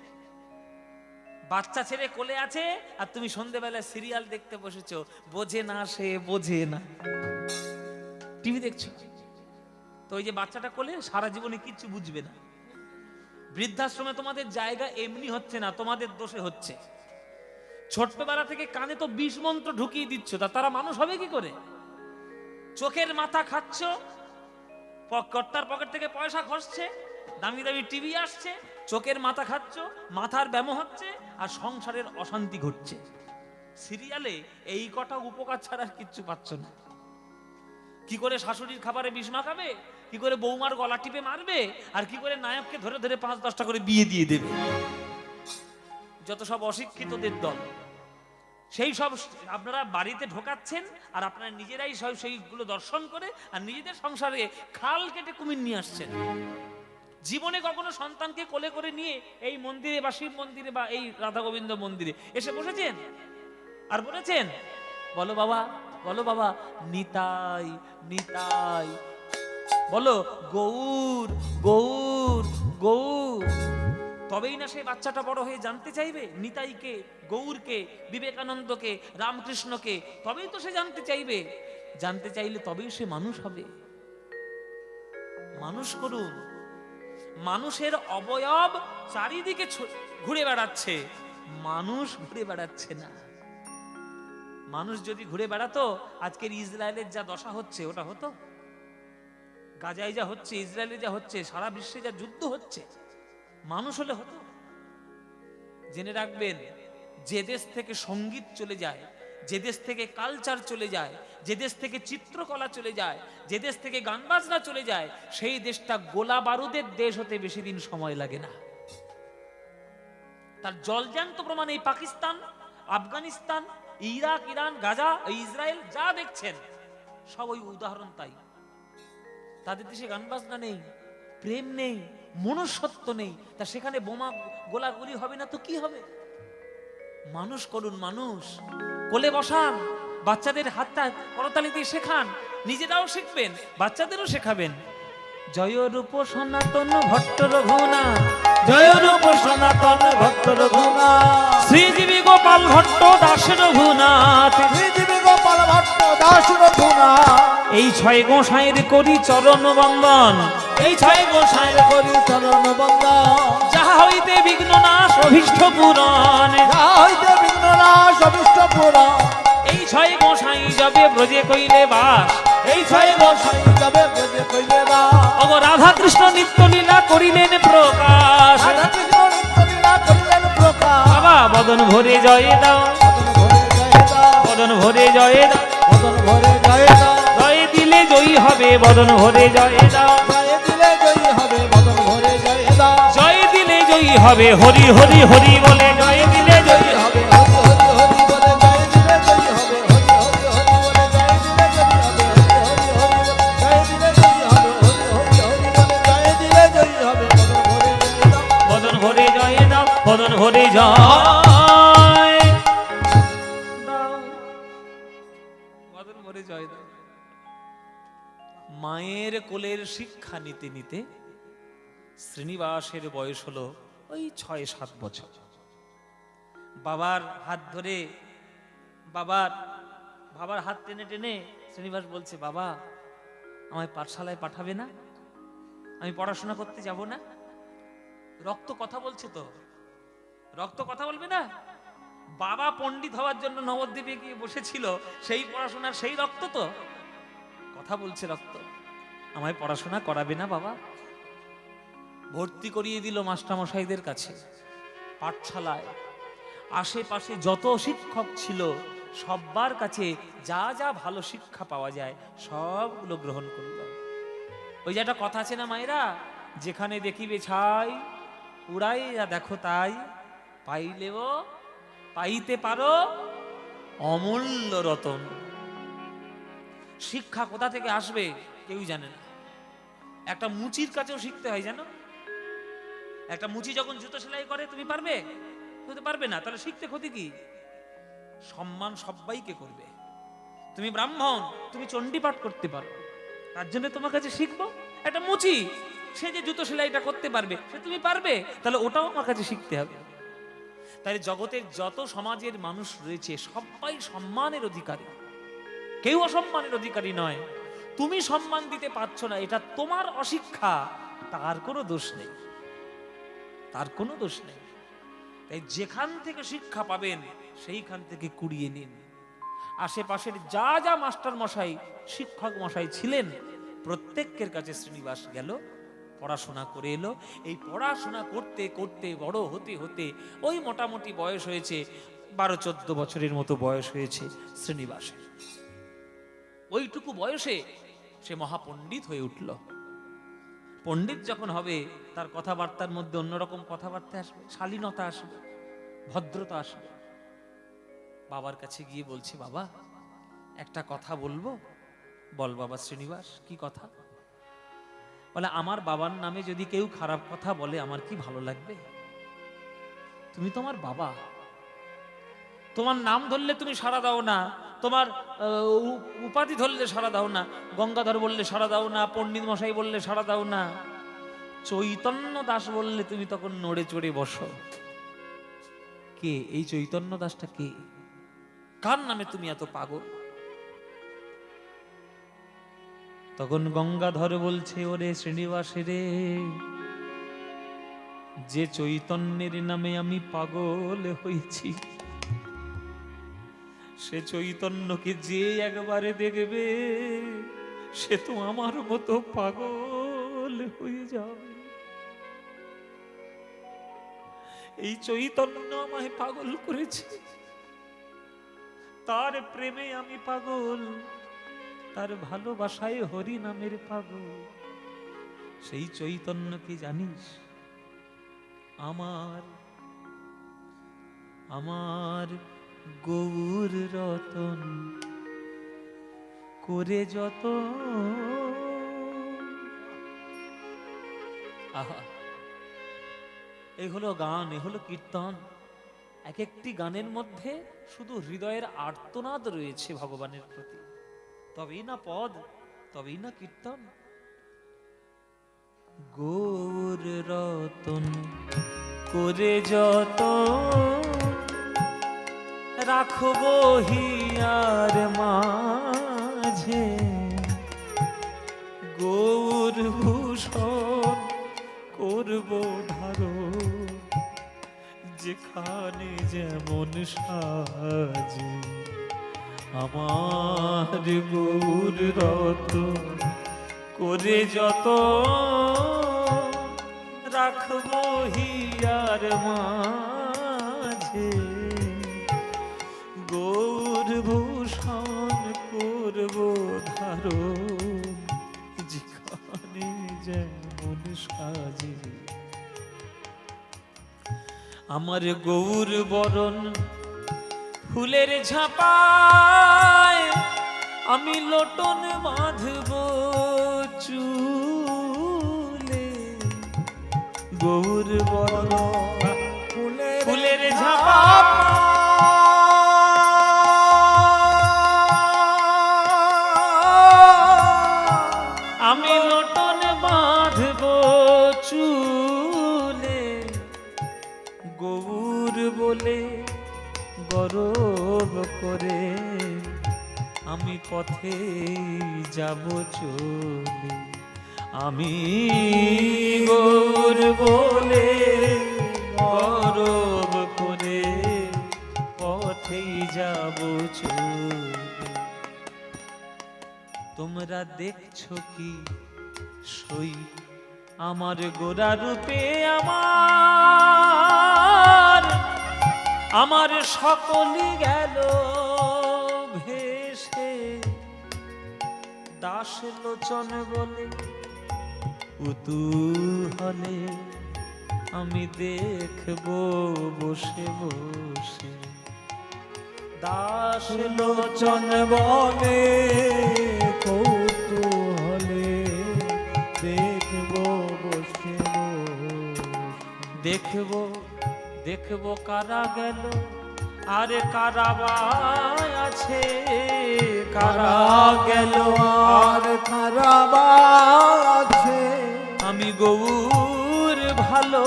বাচ্চা ছেলে কোলে আছে আর তুমি সন্ধ্যেবেলায় সিরিয়াল দেখতে বসেছো, বোঝে না, সে বোঝে না, টিভি দেখছো, তো ওই যে বাচ্চাটা কোলে সারা জীবনে কিচ্ছু বুঝবে না। বৃদ্ধাশ্রমে তোমাদের জায়গা এমনি হচ্ছে না, তোমাদের দোষে হচ্ছে। ছোট্টবেলা থেকে কানে তো 20 মন্ত্র ঢুকিয়ে দিচ্ছ, তা তারা মানুষ হবে কি করে? চোখের মাথা খাচ্ছ, কর্তার পকেট থেকে পয়সা খসছে, দামি দামি টিভি আসছে, চোখের মাথা খাচ্ছ, মাথার ব্যায়াম হচ্ছে, আর সংসারের অশান্তি ঘটছে। সিরিয়ালে এই কটা উপকার ছাড়া কিচ্ছু পাচ্ছ না। কি করে শাশুড়ির খাবারে বিষ মাখাবে, কি করে বৌমার গলা টিপে মারবে, আর কি করে নায়ককে ধরে ধরে 5-10টা করে বিয়ে দিয়ে দেবে। যত সব অশিক্ষিতদের দল, সেই সব আপনারা বাড়িতে ঢোকাচ্ছেন, আর আপনারা নিজেরাই সব সেইগুলো দর্শন করে আর নিজেদের সংসারে খাল কেটে কুমির নিয়ে আসছেন। জীবনে কখনো সন্তানকে কোলে করে নিয়ে এই মন্দিরে বা শিব মন্দিরে বা এই রাধা গোবিন্দ মন্দিরে এসে বসেছেন আর বলেছেন বলো বাবা, বলো বাবা নিতাই নিতাই, বলো গৌর গৌর গৌর। তবেই না সেই বাচ্চাটা বড় হয়ে জানতে চাইবে নিতাইকে, গৌরকে, বিবেকানন্দকে, রামকৃষ্ণকে, তবেই তো সে জানতে চাইবে। জানতে চাইলে তবেই সে মানুষ হবে। মানুষ করুন। মানুষের অবয়ব চারিদিকে ঘুরে বেড়াচ্ছে, মানুষ ঘুরে বেড়াচ্ছে না। মানুষ যদি ঘুরে বেড়াতো, আজকের ইসরায়েলের যা দশা হচ্ছে ওটা হতো? গাজায় যা হচ্ছে, ইসরায়েলে যা হচ্ছে, সারা বিশ্বে যা যুদ্ধ হচ্ছে, মানুষ হলে হতো? জেনে রাখবেন, যে দেশ থেকে সঙ্গীত চলে যায়, যে দেশ থেকে কালচার চলে যায়, যে দেশ থেকে চিত্রকলা চলে যায়, যে দেশ থেকে গান বাজনা চলে যায়, সেই দেশটা গোলা বারুদের দেশ হতে বেশি দিন সময় লাগে না। তার জলজ্যান্ত প্রমাণ এই Pakistan, Afghanistan, Iraq, Iran, Gaza, Israel যা দেখছেন সব ওই উদাহরণ। তাই তাদের দেশে গান বাজনা নেই, প্রেম নেই, মনুষ্যত্ব নেই, তা সেখানে বোমা গোলাগুলি হবে না তো কি হবে? মানুষ করুন, মানুষ। কোলে বসান, বাচ্চাদের হাতটা করতালি দিয়ে শেখান, নিজেরাও শিখবেন, বাচ্চাদেরও শেখাবেন। জয় রূপ সনাতন ভট্ট রঘুনাথ, জয় রূপ সনাতন ভক্ত রঘুনাথ, শ্রীজীবী গোপাল ভট্ট দাস রঘুনাথ, শ্রীজীবী গোপাল ভট্ট দাস রঘুনাথ। এই ছয় গোসাইয়ের করি চরণ বন্দন, এই ছয় গোসাইয়ের করি চরণ বন্দন, যাহা হইতে বিঘ্ন নাশ অভীষ্ট পূরণ, যা হইতে বিঘ্ন নাশ অভীষ্ট পূরণ। এই ছয় গোসাই যাবে ব্রজে কইলে বাস, এই ছয় গোসাই যাবে ব্রজে কইলে বাস। অগ রাধা কৃষ্ণ নিত্য লীলা করিলেন প্রকাশ। রাধা কৃষ্ণ নিত্য লীলা করিলেন প্রকাশ। বাবা বদন ভরে জয় দাও, বদন ভরে জয় দাও, বদন ভরে জয় দাও, বদন ভরে জয় দাও। জয় দিলে জয়ী হবে বদন ভরে জয় দাও, জয় দিলে জয়ী হবে বদন ভরে জয় দাও। জয় দিলে জয়ী হবে হরি হরি হরি বলে, জয় দিলে জয়ী হবে। হবে হরি হরি হরি বলে জয় দিলে জয়ী হবে, হরি হরি হরি বলে জয় দিলে জয়ী হবে, হরি হরি হরি বলে জয় দিলে জয়ী হবে, হরি হরি হরি বলে জয় দিলে জয়ী হবে। বদন ভরে জয় দাও, বদন ভরে জয় দাও, বদন ভরে জয় দাও। মায়ের কোলের শিক্ষা নিতে নিতে শ্রীনিবাসের বয়স হলো ওই 6-7 বছর। বাবার হাত ধরে, বাবার হাত টেনে টেনে শ্রীনিবাস বলছে, বাবা আমায় পাঠশালায় পাঠাবে না? আমি পড়াশোনা করতে যাব না? রক্ত কথা বলছে তো, রক্ত কথা বলবে না? বাবা পণ্ডিত হওয়ার জন্য নবদ্বীপে গিয়ে বসেছিল, সেই পড়াশোনার সেই রক্ত তো কথা বলছে। রক্ত আমায় পড়াশোনা করাবে না বাবা? ভর্তি করিয়ে দিল মাস্টারমশাইদের কাছে, পাঠশালায়। আশেপাশে যত শিক্ষক ছিল সবার কাছে যা যা ভালো শিক্ষা পাওয়া যায় সবগুলো গ্রহণ করল। ওই যে একটা কথা আছে না মায়েরা, যেখানে দেখিবে ছাই উড়াইয়া দেখো তাই, পাইলেও পাইতে পারো অমূল্য রতন। শিক্ষা কোথা থেকে আসবে কেউ জানে না। একটা মুচির কাছেও শিখতে হয়, জানো? একটা মুচি যখন জুতো সেলাই করে, তুমি পারবে? তুমি তো পারবে না, তাহলে শিখতে ক্ষতি কি? সম্মান সবাইকে করবে। তুমি ব্রাহ্মণ, তুমি চণ্ডী পাঠ করতে পারো, তার জন্য তোমার কাছে শিখবো। একটা মুচি, সে যে জুতো সেলাইটা করতে পারবে, সে তুমি পারবে, তাহলে ওটাও আমার কাছে শিখতে হবে। তাই জগতের যত সমাজের মানুষ রয়েছে সবাই সম্মানের অধিকারী, কেউ অসম্মানের অধিকারী নয়। তুমি সম্মান দিতে পারছো না, এটা তোমার অশিক্ষা, তার কোনো দোষ নেই, তার কোনো দোষ নেই। তাই যেখান থেকে শিক্ষা পাবেন সেইখান থেকে কুড়িয়ে নিন। আশেপাশের যা যা মাস্টার মশাই, শিক্ষক মশাই ছিলেন, প্রত্যেকের কাছে শ্রীনিবাস গেল, পড়াশোনা করে এলো। এই পড়াশোনা করতে করতে বড় হতে হতে ওই মোটামুটি বয়স হয়েছে 12-14 বছরের মতো বয়স হয়েছে শ্রীনিবাসের। ওইটুকু বয়সে সে মহাপণ্ডিত হয়ে উঠল। পণ্ডিত যখন হবে, তার কথাবার্তার মধ্যে অন্যরকম কথাবার্তা আসবে, শালীনতা আসবে, ভদ্রতা আসবে। বাবার কাছে গিয়ে বলছে, বাবা একটা কথা বলবো? বল বাবা শ্রীনিবাস, কি কথা? বলে, আমার বাবার নামে যদি কেউ খারাপ কথা বলে আমার কি ভালো লাগবে? তুমি তো আমার বাবা, তোমার নাম ধরলে তুমি সাড়া দাও না, তোমার উপাধি ধরলে সাড়া দাও না, গঙ্গাধর বললে সাড়া দাও না, পণ্ডিত মশাই বললে সাড়া দাও না, চৈতন্য দাস বললে তুমি তখন নড়ে চড়ে বসো। কে এই চৈতন্য দাসটা? কে? কার নামে তুমি এত পাগল? তখন গঙ্গাধর বলছে, ওরে শ্রীনিবাস রে, যে চৈতন্যের নামে আমি পাগল হয়েছি, সে চৈতন্যকে যে একবারে দেখবে সে তো আমার মতো পাগল হয়ে যাবে। এই চৈতন্য আমায় পাগল করেছে, তার প্রেমে আমি পাগল, তার ভালোবাসায় হরি নামের পাগল। সেই চৈতন্য কি জানিস? আমার আমার গৌর রতন করে যত। আহা, এই হলো গান, এ হলো কীর্তন। এক একটি গানের মধ্যে শুধু হৃদয়ের আর্তনাদ রয়েছে ভগবানের প্রতি, তবেই না পদ, তবেই না কীর্তন। গৌর রতন করে যত রাখবো হিয়ার মাঝে, গৌর ভূষণ করব ধারণ, যেখানে যেমন সাজে আমার গৌর রতন করে যত রাখবো হিয়ার মাঝে, গৌর ভূষণ করব ধারণ, যেখানে যেমন সাজে আমার গৌর বরণ ফুলের ঝাঁপায়, আমি লোটন বাঁধব চুলে, গৌর বরণ ফুলের ঝাঁপায়, আমি লোটন বাঁধব চুলে, গৌর বলে গরব করে আমি পথে যাব চলে, আমি গৌর বলে গরব করে পথে যাব চলে। তোমরা দেখছো কি সই আমার গোরা রূপে, আমার সকলই গেল ভেসে, দাস লোচন বলে কুতূহলে আমি দেখবো বসে বসে, দাস লোচন বলে কৌতূহলে দেখবো বসে বসে, দেখবো দেখবো কারা গেল আরে কারা বা আছে, কারা গেল আর কারা বা আছে, আমি গৌর ভালো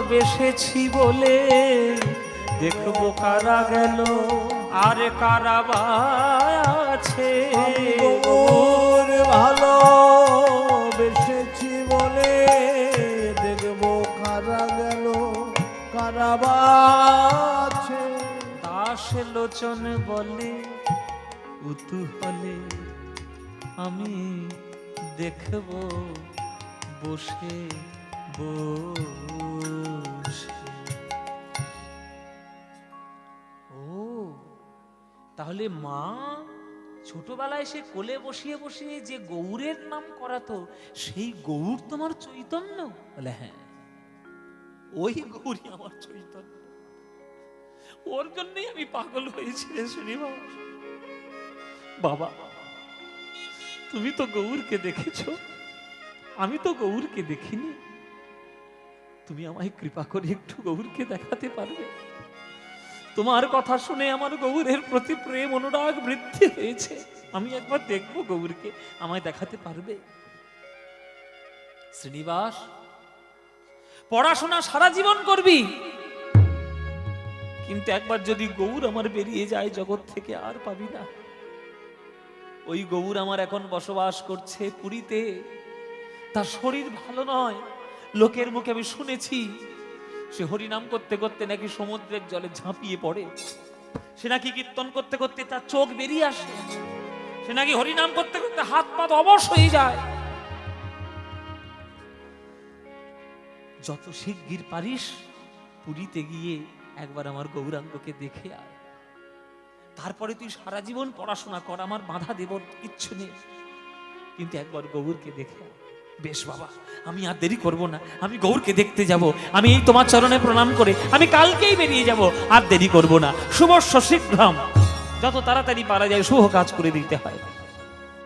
বেসেছি বলে, দেখবো কারা গেল আর কারা বা আছে, গৌর ভালো বেসেছি বলে, দেখবো কারা গেল কারা বা আছে, দাস লোচন বলে কুতূহলে আমি দেখবো বসে বসে। ও তাহলে মা ছোটবেলায় সে কোলে বসিয়ে বসিয়ে যে গৌরের নাম করাতো, সেই গৌর তোমার চৈতন্য? বলে হ্যাঁ, ওই গৌরী আমার চৈতন্য, ওর জন্যই আমি পাগল হয়েছি রে শ্রীনিবাস। বাবা তুমি তো গৌরকে দেখেছো, আমি তো গৌরকে দেখিনি, তুমি আমায় কৃপা করে একটু গৌরকে দেখাতে পারবে? তোমার কথা শুনে আমার গৌরের প্রতি প্রেম অনুরাগ বৃদ্ধি হয়েছে, আমি একবার দেখবো গৌরকে, আমায় দেখাতে পারবে? শ্রীনিবাস, পড়াশোনা সারা জীবন করবি, কিন্তু একবার যদি গৌর আমার বেরিয়ে যায় জগৎ থেকে আর পাবি না। ওই গৌর আমার এখন বসবাস করছে পুরীতে। তার শরীর ভালো নয়, লোকের মুখে আমি শুনেছি সে হরিনাম করতে করতে নাকি সমুদ্রের জলে ঝাঁপিয়ে পড়ে, সে নাকি কীর্তন করতে করতে তার চোখ বেরিয়ে আসে, সে নাকি হরিনাম করতে করতে হাত পা অবশ হয়ে যায়। যত শিগগির পারিস পুরীতে গিয়ে একবার আমার গৌরাঙ্গকে দেখে আয়, তারপরে তুই সারা জীবন পড়াশোনা কর, আমার বাধা দেব কিচ্ছু নেই, কিন্তু একবার গৌরকে দেখে আয়। বেশ বাবা, আমি আর দেরি করব না, আমি গৌরকে দেখতে যাব। আমি এই তোমার চরণে প্রণাম করে আমি কালকেই বেরিয়ে যাব, আর দেরি করব না। শুভস্য শীঘ্রম, যত তাড়াতাড়ি পারা যায় শুভ কাজ করে দিতে হয়।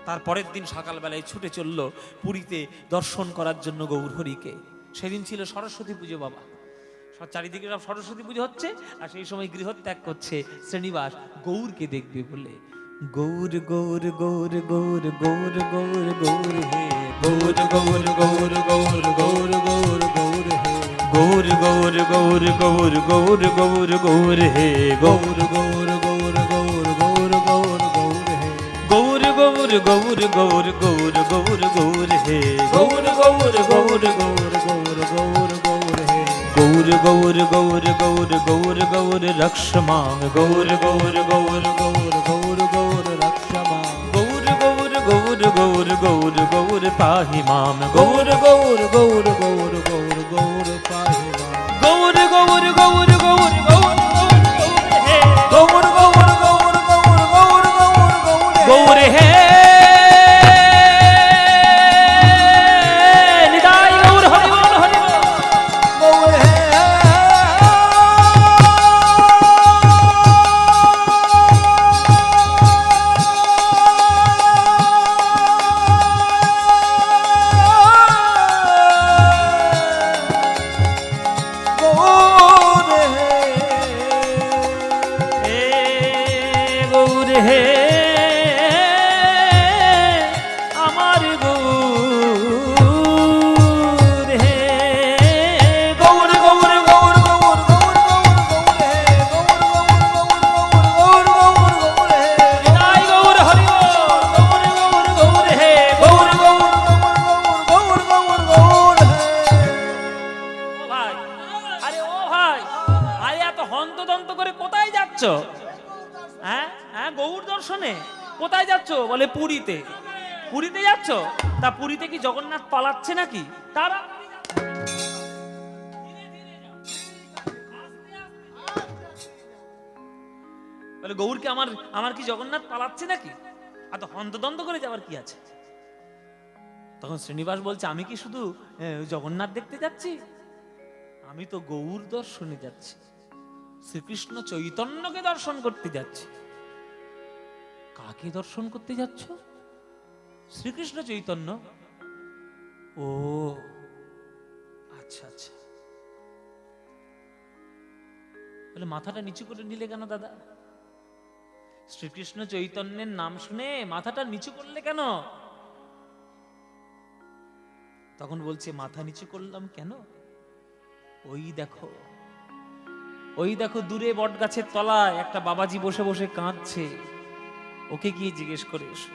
তারপরের দিন সকালবেলায় ছুটে চলল পুরীতে দর্শন করার জন্য গৌর হরিকে। সেদিন ছিল সরস্বতী পুজো বাবা, চারিদিকে সব সরস্বতী পুজো হচ্ছে, আর সেই সময় গৃহত্যাগ করছে শ্রীনিবাস গৌরকে দেখবে বলে। গৌর গৌর গৌর গৌর গৌর গৌর গৌর হে, গৌর গৌর গৌর গৌর গৌর গৌর গৌর হে, গৌর গৌর গৌর গৌর গৌর গৌর গৌর হে, গৌর গৌর গৌর গৌর গৌর গৌর গৌর হে, গৌর গৌর গৌর গৌর গৌর গৌর গৌর হে, গৌর গৌর গৌর গৌর গৌর গৌর গৌর হে, গৌর গৌর গৌর গৌর গৌর গৌর রক্ষ মাং, গৌর গৌর গৌর গৌর গৌর গৌর রক্ষ মাং, গৌর গৌর গৌর গৌর গৌর গৌর পাহি মাম, গৌর গৌর গৌর গৌর গৌর গৌর পাহি মাং, গৌর গৌর গৌর গৌর গৌর গৌর হে, গৌর গৌর গৌর গৌর গৌর গৌর গৌর গৌর হে, নিতাই গৌর হরি বল হরি বল। গৌর হে, গৌর হে, হে গৌর হে, আমার গৌর হে, গৌর গৌর গৌর গৌর গৌর গৌর গৌর হে, গৌর গৌর গৌর গৌর গৌর হে, নিতাই গৌর হরি বল, গৌর গৌর গৌর হে, গৌর গৌর গৌর গৌর গৌর হে। ও ভাই, আরে ও ভাই, আরে এত হন্তদন্ত করে কোথায় যাচ্ছ? হ্যাঁ হ্যাঁ, গৌর দর্শনে কোথায় যাচ্ছ? বলে পুরীতে। পুরীতে যাচ্ছ? তা পুরীতে কি জগন্নাথ পালাচ্ছে নাকি? তারা বলে গৌরকে আমার আমার কি জগন্নাথ পালাচ্ছে নাকি? এত হন্তদন্ত করে যাওয়ার কি আছে? তখন শ্রীনিবাস বলছে, আমি কি শুধু জগন্নাথ দেখতে যাচ্ছি? আমি তো গৌর দর্শনে যাচ্ছি, শ্রীকৃষ্ণ চৈতন্যকে দর্শন করতে যাচ্ছি। কাকে দর্শন করতে যাচ্ছ? শ্রীকৃষ্ণ চৈতন্য। ও আচ্ছা আচ্ছা, বলে মাথাটা নিচু করে নিলে কেন দাদা? শ্রীকৃষ্ণ চৈতন্যের নাম শুনে মাথাটা নিচু করলে কেন? তখন বলছে, মাথা নিচু করলাম কেন? ওই দেখো, ওই দেখো দূরে বট গাছের তলায় একটা বাবাজি বসে বসে কাঁদছে, ওকে গিয়ে জিজ্ঞেস করে এসো।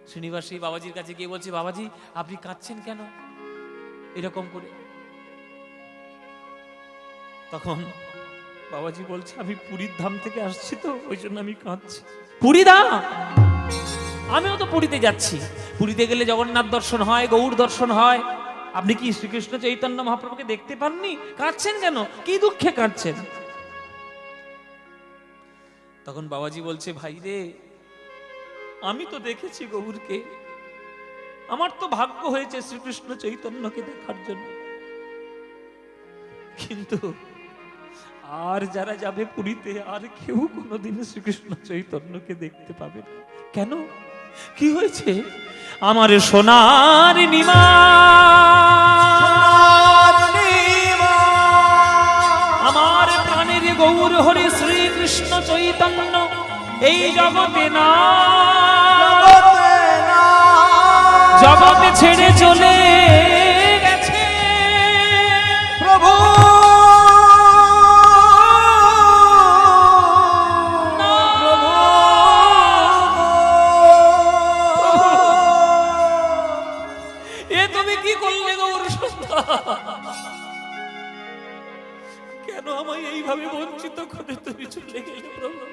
শ্রীনিবাস সেই বাবাজির কাছে গিয়ে বলছে, বাবাজি আপনি কাঁদছেন কেন এরকম করে? তখন বাবাজি বলছে, আমি পুরীর ধাম থেকে আসছি তো ওই জন্য আমি কাঁদছি। পুরী ধাম? আমিও তো পুরীতে যাচ্ছি। পুরীতে গেলে জগন্নাথ দর্শন হয়, গৌর দর্শন হয়। আপনি কি শ্রীকৃষ্ণ চৈতন্য মহাপ্রভুকে দেখতে পাননি? কাঁদছেন কেন? কি দুঃখে কাঁদছেন? তখন বাবাজি বলছে, ভাই রে, আমি তো দেখেছি গৌরকে, আমার তো ভাগ্য হয়েছে শ্রীকৃষ্ণ চৈতন্যকে দেখার জন্য, কিন্তু আর যারা যাবে পুরীতে আর কেউ কোনোদিন শ্রীকৃষ্ণ চৈতন্যকে দেখতে পাবে না। কেন? কি হয়েছে? আমার সোনার নিমা, আমার প্রাণের গৌর হরি শ্রীকৃষ্ণ চৈতন্য এই জগতে না, জগৎ ছেড়ে চলে গেছে প্রভু এ তুমি কি করলে গৌর সন্ধ্যা? কেন আমায় এইভাবে বঞ্চিত করে তুমি চলে গেলে প্রভু?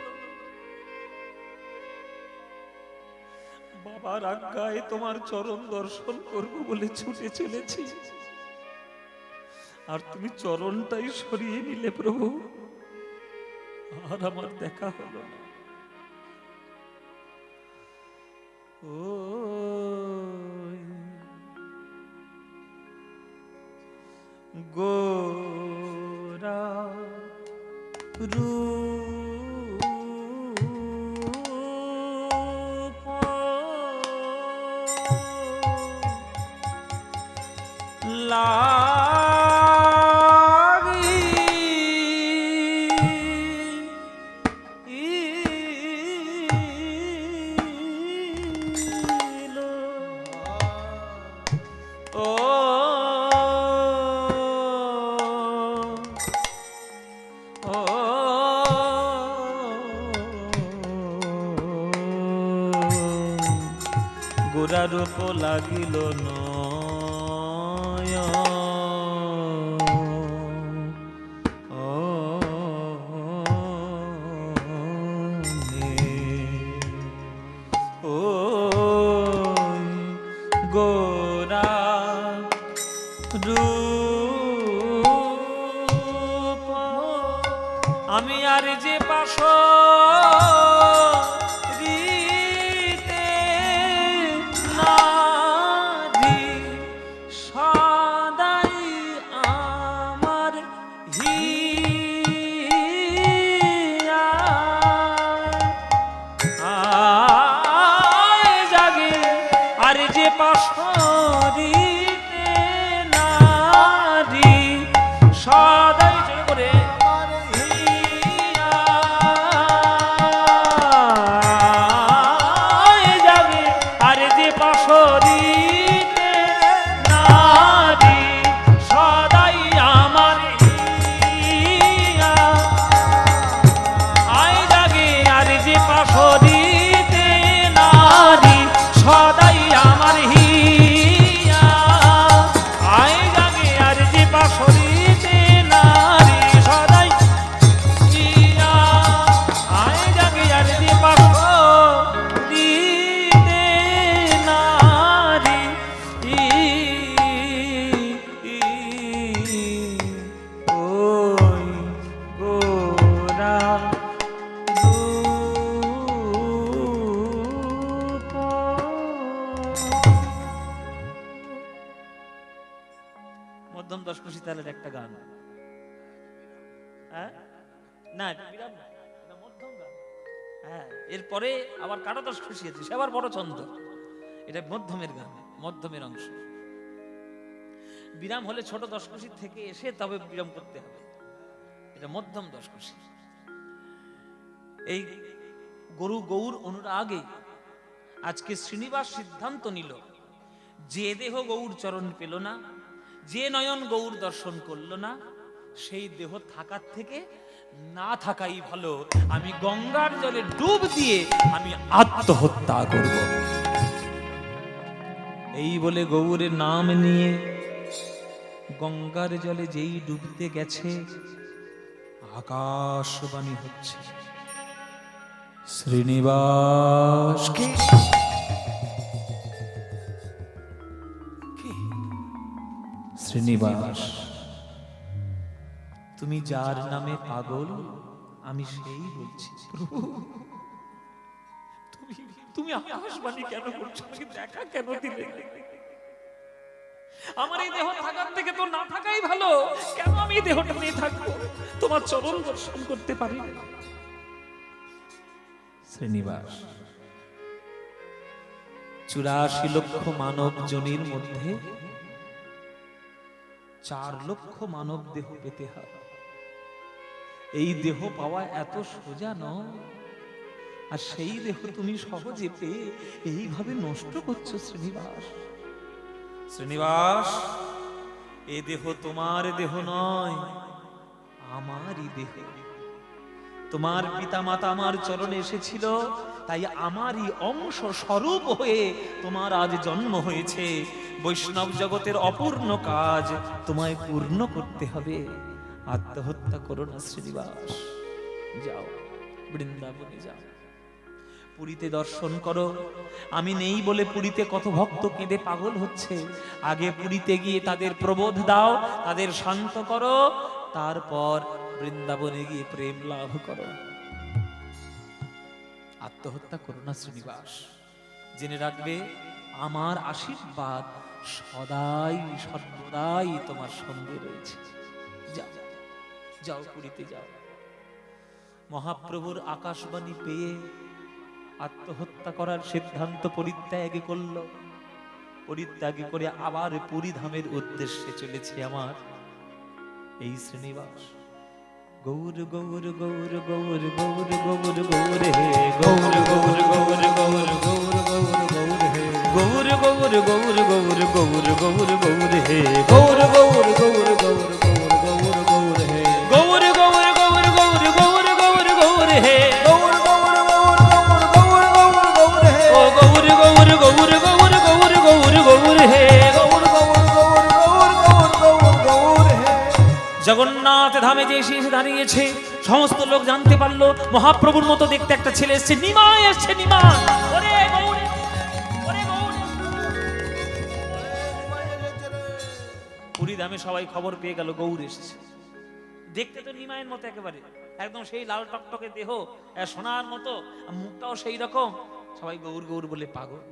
বাবার আজ্ঞায় তোমার চরণ দর্শন করব বলে ছুটে চলেছি, আর তুমি চরণটাই সরিয়ে নিলে প্রভু, আর আমার দেখা হলো না। ও গোরা গোরারূপ লাগিল গোরা রূপ আমি আর যে পাশ মধ্যম দশকোষী তালের একটা গান। হ্যাঁ না এটা বিরাম না, এটা মধ্যম গান। হ্যাঁ এরপরে আবার কারো দশকোষী আছে, সে আবার বড় ছন্দ। এটা মধ্যমের গান, মধ্যমের অংশ। বিরাম হলে ছোট দশকোষী থেকে এসে তবে বিরাম করতে হবে। এটা মধ্যম দশকোষী। এই গরু গৌর অনুরাগে আজকে শ্রীনিবাস সিদ্ধান্ত নিল, যে দেহ গৌর চরণ পেল না, যে নয়ন গৌর দর্শন করলো না, সেই দেহ থাকার থেকে না থাকাই ভালো। আমি গঙ্গার জলে ডুব দিয়ে আমি আত্মহত্যা করব। এই বলে গৌরের নাম নিয়ে গঙ্গার জলে যেই ডুবতে গেছে, আকাশবাণী হচ্ছে, শ্রীনিবাস কে? শ্রীনিবাস, তুমি যার নামে পাগল আমি সেই বলছি। প্রভু তুমি আকাশবাণী কেন করছো? দেখা কেন দিলে? আমার এই দেহ থাকার থেকে তো না থাকাই ভালো। কেন আমি এই দেহটা নিয়ে থাকবো? তোমার চরণ দর্শন করতে পারি না। শ্রীনিবাস, 84 লক্ষ মানব জনির মধ্যে 4 লক্ষ মানব দেহ পেতে হয়। এই দেহ পাওয়া এত সোজা নয়, আর সেই দেহ তুমি সহজে পেয়ে এইভাবে নষ্ট করছো শ্রীনিবাস। শ্রীনিবাস, এ দেহ তোমার দেহ নয়, আমারই দেহ। তোমার পিতা মাতা আমার চরণে এসেছিল, তাই আমারই অংশ স্বরূপ হয়ে তোমার আজ জন্ম হয়েছে। বৈষ্ণব জগতের অপূর্ণ কাজ তোমায় পূর্ণ করতে হবে। আত্মহত্যা করো না শ্রীনিবাস, যাও বৃন্দাবনে যাও, পুরীতে দর্শন করো। আমি নেই বলে পুরীতে কত ভক্ত কেঁদে পাগল হচ্ছে। আগে পুরীতে গিয়ে তাদের প্রবোধ দাও, তাদের শান্ত করো, তারপর বৃন্দাবনে গিয়ে প্রেম লাভ করো। আত্মহত্যা করো না শ্রীনিবাস। জেনে রাখবে, আমার আশীর্বাদ সদাই সর্বদাই তোমার সঙ্গে রয়েছে। যাও যাও, পুরীতে যাও। মহাপ্রভুর আকাশবাণী পেয়ে আত্মহত্যা করার সিদ্ধান্ত পরিত্যাগ করল। পরিত্যাগ করে আবার পুরী ধামের উদ্দেশ্যে চলেছে আমার এই শ্রীনিবাস। গৌর গৌর গৌর গৌর গৌর গৌর গৌর হে, গৌর গৌর গৌর গৌর গৌর গৌর গৌর হে, গৌর গৌর গৌর গৌর গৌর গৌর গৌর হে, গৌর গৌর গৌর গৌর গৌর গৌর গৌর হে, গৌর গৌর গৌর গৌর গৌর গৌর গৌর হে, গৌর গৌর গৌর গৌর গৌর গৌর হে, ও গৌর গৌর গৌর গৌর গৌর গৌর গৌর হে, গৌর গৌর গৌর গৌর গৌর গৌর হে। জগন্নাথ ধামে যে এসে দাঁড়িয়েছে, সমস্ত লোক জানতে পারলো মহাপ্রভুর মতো দেখতে একটা ছেলে এসছে। নিমাই এসছে, নিমাই। ওরে গৌর, ওরে গৌর। পুরী ধামে সবাই খবর পেয়ে গেল গৌর এসেছে। দেখতে তো নিমাইয়ের মতো একেবারে, একদম সেই লাল টকটকে দেহ, সোনার মতো, মুখটাও সেই রকম। সবাই গৌর গৌর বলে পাগল।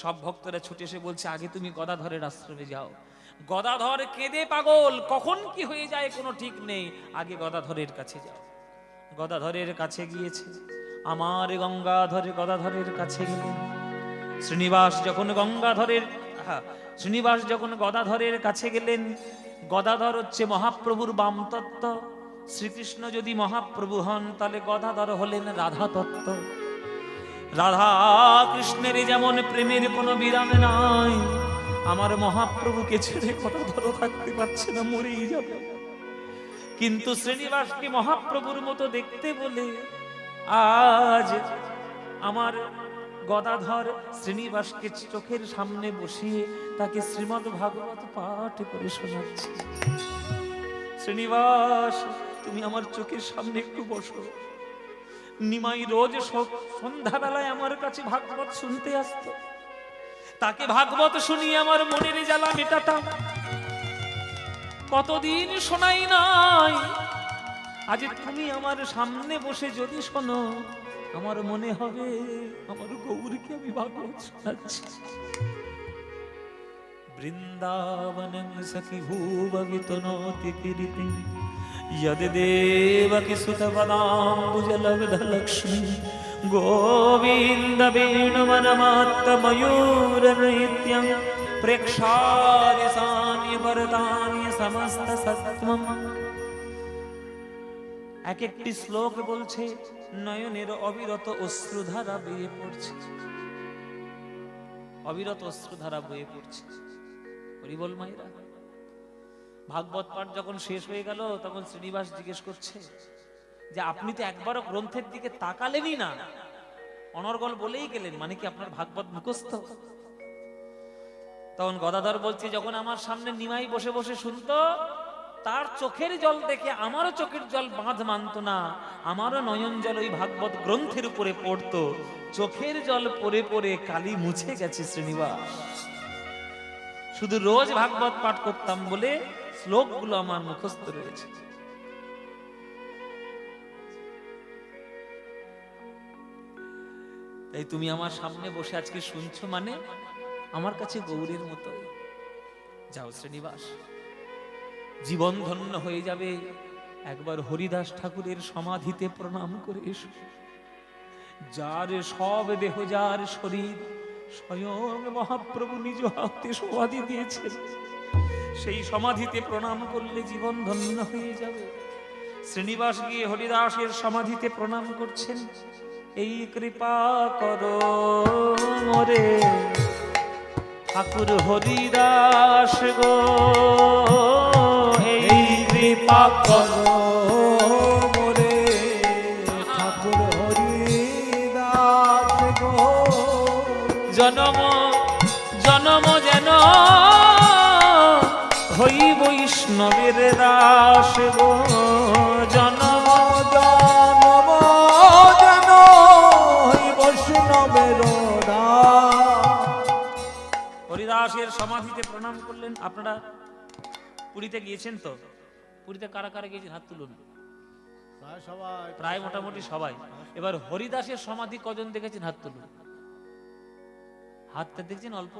সব ভক্তরা ছুটে এসে বলছে, আগে তুমি গদাধরের আশ্রমে যাও। গদাধর কেঁদে পাগল, কখন কি হয়ে যায় কোনো ঠিক নেই। আগে গদাধরের কাছে যাও। গদাধরের কাছে গিয়েছে। আমার গঙ্গাধরে গদাধরের কাছে গেলেন। শ্রীনিবাস যখন শ্রীনিবাস যখন গদাধরের কাছে গেলেন, গদাধর হচ্ছে মহাপ্রভুর বাম তত্ত্ব। শ্রীকৃষ্ণ যদি মহাপ্রভু হন, তাহলে গদাধর হলেন রাধা তত্ত্ব। রাধা কৃষ্ণের যেমন প্রেমের কোনো বিরাম নাই, আমার মহাপ্রভুকে ছেড়ে গদাধর থাকতে পারছে না, মরেই যাবে। কিন্তু শ্রীনিবাসকে মহাপ্রভুর মতো দেখতে বলে আজ আমার গদাধর শ্রীনিবাসকে চোখের সামনে বসিয়ে তাকে শ্রীমদ্ ভাগবত পাঠ করে শোনাচ্ছে। শ্রীনিবাস, তুমি আমার চোখের সামনে একটু বসো। নিমাই রোজ সন্ধ্যাবেলায় আমার কাছে ভাগবত শুনতে আসতো। তাকে ভাগবত শুনিয়ে আমার মনের জ্বালা মেটাতাম। কতদিন শোনাই নাই, আজ তুমি আমার সামনে বসে যদি শোনো, আমার মনে হবে আমার গৌরকে আমি ভাগবত শোনাচ্ছি। বৃন্দাবনং সখি ভুববিতনোতি কীর্তি যদ দেবকি সুতপদাম্বুজলব্ধলক্ষ্মী গোবিন্দ বেণুমনমাত্ত ময়ূর নৃত্যং প্রেক্ষার্য সান্‍ය বরদান্য সমস্ত সত্ত্বম। এক একটি শ্লোক বলছে, নয়নের অবিরত অশ্রুধারা বয়ে পড়ছে, অবিরত অশ্রুধারা বয়ে পড়ছে। হরি বল মায়েরা। ভাগবত পাঠ যখন শেষ হয়ে গেল, তখন শ্রীনিবাস জিজ্ঞেস করছে যে আপনি তো একবারও গ্রন্থের দিকে তাকালেনই না, অনর্গল বলেই গেলেন, মানে কি আপনার ভাগবত মুখস্থ? তখন গদাধর বলছে, যখন আমার সামনে নিমাই বসে বসে শুনতো, তার চোখের জল দেখে আমারও চোখের জল বাঁধ মানত না, আমারও নয়ন জল ওই ভাগবত গ্রন্থের উপরে পড়তো। চোখের জল পড়ে পড়ে কালি মুছে গেছে শ্রীনিবাস। শুধু রোজ ভাগবত পাঠ করতাম বলে শ্লোকগুলো আমার মুখস্থ রয়েছে। তাই তুমি আমার সামনে বসে আজকে শুনছো, মানে আমার কাছে গৌরের মতো। যাও শ্রীনিবাস, জীবন ধন্য হয়ে যাবে। একবার হরিদাস ঠাকুরের সমাধিতে প্রণাম করে এসো। যার সব দেহ, যার শরীর স্বয়ং মহাপ্রভু নিজ হাতে সমাধি দিয়েছেন, সেই সমাধিতে প্রণাম করলে জীবন ধন্য হয়ে যাবে। শ্রীনিবাস গিয়ে হরিদাসের সমাধিতে প্রণাম করছেন। এই কৃপা করো মোরে ঠাকুর হরিদাস গো এই কৃপা করো মোরে ঠাকুর হরিদাস গো জনম জনম যেন হই বৈষ্ণবের দাস গো জনম জনম যেন হই বৈষ্ণবের দাস। হরিদাসের সমাধিতে প্রণাম করলেন। আপনারা পুরীতে গিয়েছেন তো? পুরীতে কারা কারা গিয়েছেন হাত তুলুন। প্রায় সবাই, প্রায় মোটামুটি সবাই। এবার হরিদাসের সমাধি কজন দেখেছেন হাত তুলুন। হাতটা দেখছেন অল্প।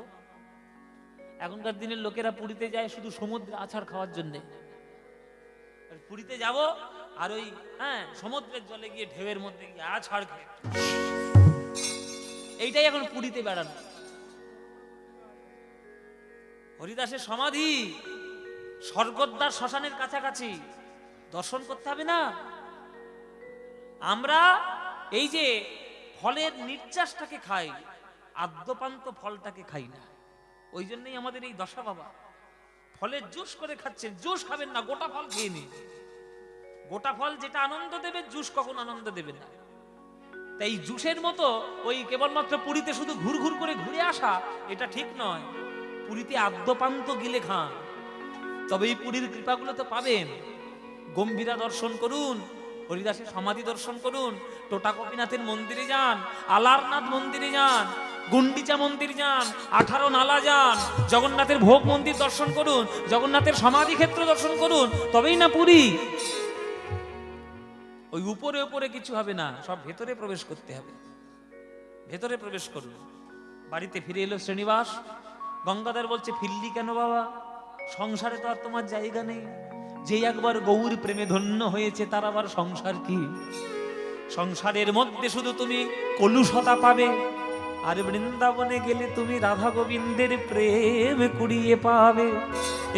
এখনকার দিনের লোকেরা পুরীতে যায় শুধু সমুদ্রে আছাড় খাওয়ার জন্যে। পুরীতে যাব আর ওই সমুদ্রের জলে গিয়ে ঢেউয়ের মধ্যে গিয়ে আছাড় খেয়ে, এইটাই এখন পুরীতে বেড়ানো। হরিদাসের সমাধি স্বর্গদ্বার শ্মশানের কাছাকাছি, দর্শন করতে হবে না? আমরা এই যে ফলের নির্যাসটাকে খাই, আদ্যপান্ত ফলটাকে খাই না। ওই জন্যই আমাদের এই দশা বাবা। ফলের জুস করে খাচ্ছেন, জুস খাবেন না, গোটা ফল খেয়ে নিন। গোটা ফল যেটা আনন্দ দেবে, জুস কখন আনন্দ দেবে না। তাই জুসের মতো ওই কেবলমাত্র পুরীতে শুধু ঘুর ঘুর করে ঘুরে আসা, এটা ঠিক নয়। পুরীতে আদ্যপান্ত গিলে খান, তবে এই পুরীর কৃপাগুলো তো পাবেন। গম্ভীরা দর্শন করুন, হরিদাসের সমাধি দর্শন করুন, টোটা গোপীনাথের মন্দিরে যান, আলারনাথ মন্দিরে যান, গুন্ডিচা মন্দির যান, 18 নালা যান, জগন্নাথের ভোগ মন্দির দর্শন করুন, জগন্নাথের সমাধি ক্ষেত্র দর্শন করুন, তবেই না পুরী। ওই উপরে উপরে কিছু হবে না, সব ভেতরে প্রবেশ করতে হবে। ভেতরে প্রবেশ করুন। বাড়িতে ফিরে এলো শ্রীনিবাস। গঙ্গাধর বলছে, ফিরলি কেন বাবা? সংসারে তো আর তোমার জায়গা নেই। যে একবার গৌর প্রেমে ধন্য হয়েছে তার আবার সংসার কি? সংসারের মধ্যে শুধু তুমি কলুষতা পাবে, আর বৃন্দাবনে গেলে তুমি রাধা গোবিন্দের প্রেম কুড়িয়ে পাবে।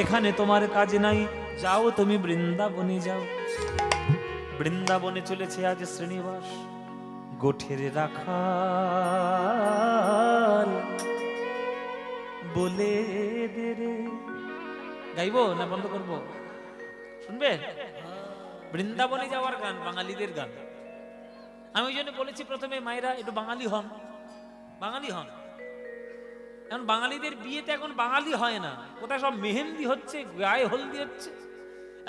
এখানে তোমার কাজ নাই, যাও তুমি বৃন্দাবনে যাও। বৃন্দাবনে চলেছে আজ শ্রীনিবাস, গোঠের রাখাল বলে দে রে। গাইবো না বন্ধ করবো? শুনবে? বৃন্দাবনে যাওয়ার গান, বাঙালিদের গান। আমি ওই জন্য বলেছি প্রথমে, মায়েরা একটু বাঙালি হন, বাঙালি হন। এখন বাঙালিদের বিয়েতে এখন বাঙালি হয় না, কোথায় সব মেহেন্দি হচ্ছে, গায়ে হলদি হচ্ছে।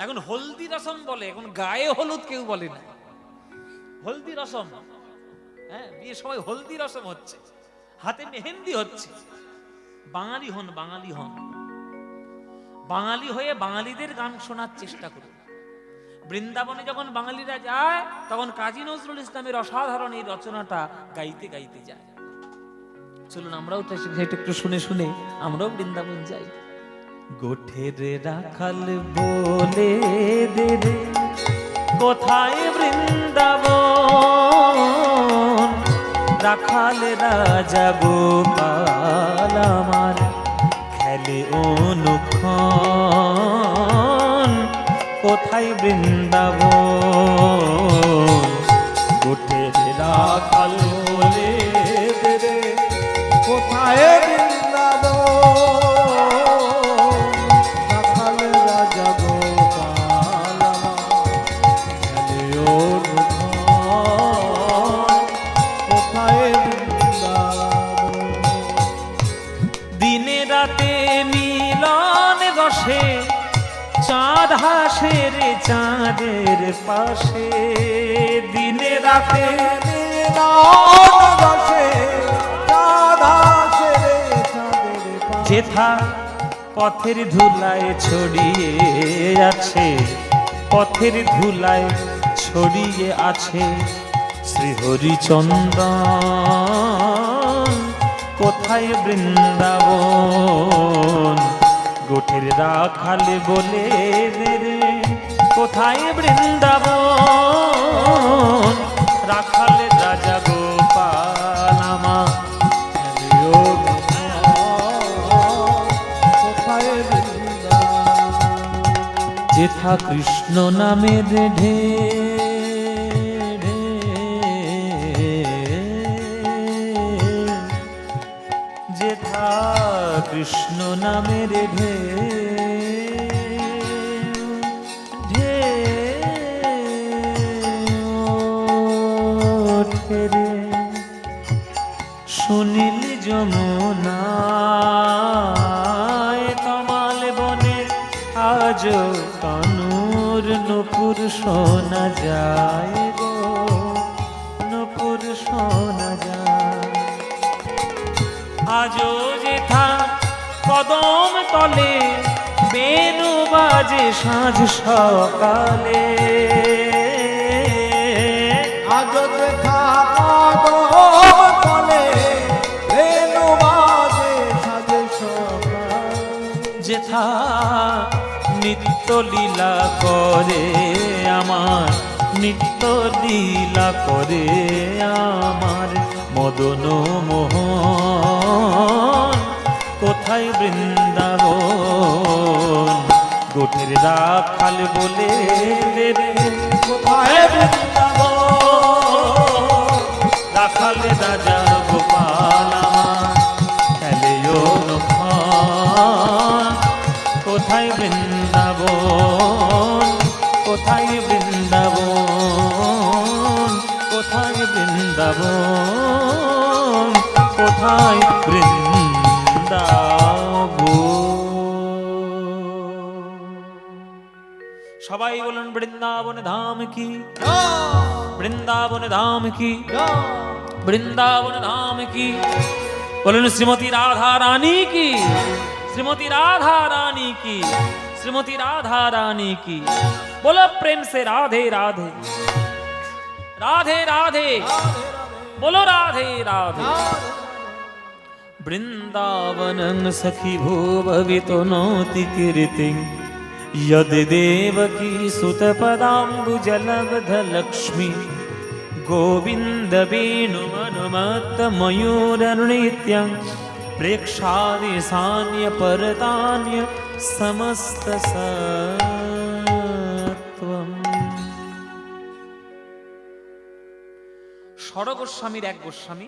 এখন হলদি রসম বলে, এখন গায়ে হলুদ কেউ বলে না, হলদি রসম। বিয়ে সবাই হলদি রসম হচ্ছে, হাতে মেহেন্দি হচ্ছে। বাঙালি হন, বাঙালি হন। বাঙালি হয়ে বাঙালিদের গান শোনার চেষ্টা করুন। বৃন্দাবনে যখন বাঙালিরা যায়, তখন কাজী নজরুল ইসলামের অসাধারণ এই রচনাটা গাইতে গাইতে যায়। চলুন আমরাও তো সেটা একটু শুনে শুনে আমরাও বৃন্দাবন যাই। গোঠের রাখাল বলে দে রে, কোথায় বৃন্দাবন? রাখাল রাজা গোপাল আমার খেলে অনুক্ষণ, কোথায় বৃন্দাবন? গোঠের রাখাল বলে দে রে, কোথায় বৃন্দাবন? রাখাল রাজা গোপাল খেলে অনুক্ষণ, কোথায় বৃন্দাবন? দিনে রাতে মিলন বসে, চাঁদ হাসে রে চাঁদের পাশে। দিনে রাতে মিলন বসে, চাঁদ হাসে রে চাঁদের পাশে। যেথা পথের ধুলায় ছড়িয়ে আছে, পথের ধুলায় ছড়িয়ে আছে শ্রী হরিচন্দন, কোথায় বৃন্দাবন? গোঠের রাখাল বলে দে রে, কোথায় বৃন্দাবন? রাখাল রাজা গোপাল আমার কোথায় বৃন্দাবন? যেথা কৃষ্ণ নামের ঢে যেথা কৃষ্ণ নামের ওঠে রে। সুনীল যমুনায় তমাল বনে আজ কানুর নূপুর শোনা যায় গো, নূপুর শোনা যায়। আজও যেথা কদম তলে বেনু বাজে সাঁঝ সকালে। আজ দেখা তলে বেনু বাজে সাজে সকাল। যেথা নিত্য লীলা করে আমার, নিত্য লীলা করে আমার মদন মোহন। কোথায় বৃন্দাবন গোঠের রাখাল বলে রে, কোথায় বৃন্দাবন রাখাল রাজা গোপাল আমার খেলে অনুক্ষণ। কোথায় বৃন্দাবন, কোথায় বৃন্দাবন, কোথায় বৃন্দাবন, কোথায় বৃন্দাবন। সবাই বলুন বৃন্দাবন ধাম কি, বৃন্দাবন ধাম কি, বৃন্দাবন ধাম কি। বলুন শ্রীমতী রাধা রানী কি, শ্রীমতী রাধা রানী की, श्रीमती राधा रानी की। बोलो प्रेम से राधे राधे, राधे राधे, बोलो राधे राधे। वृंदावनं सखी भूभवितो नोति कीर्तिं यद देवकी सुतपदाम्बुजलब्ध लक्ष्मी गोविंद वेणुमनुमत्त मयूरनृत्यं प्रेक्षादि सान्य परतान्य समस्त सत्वम। ষড় গোস্বামীর এক গোস্বামী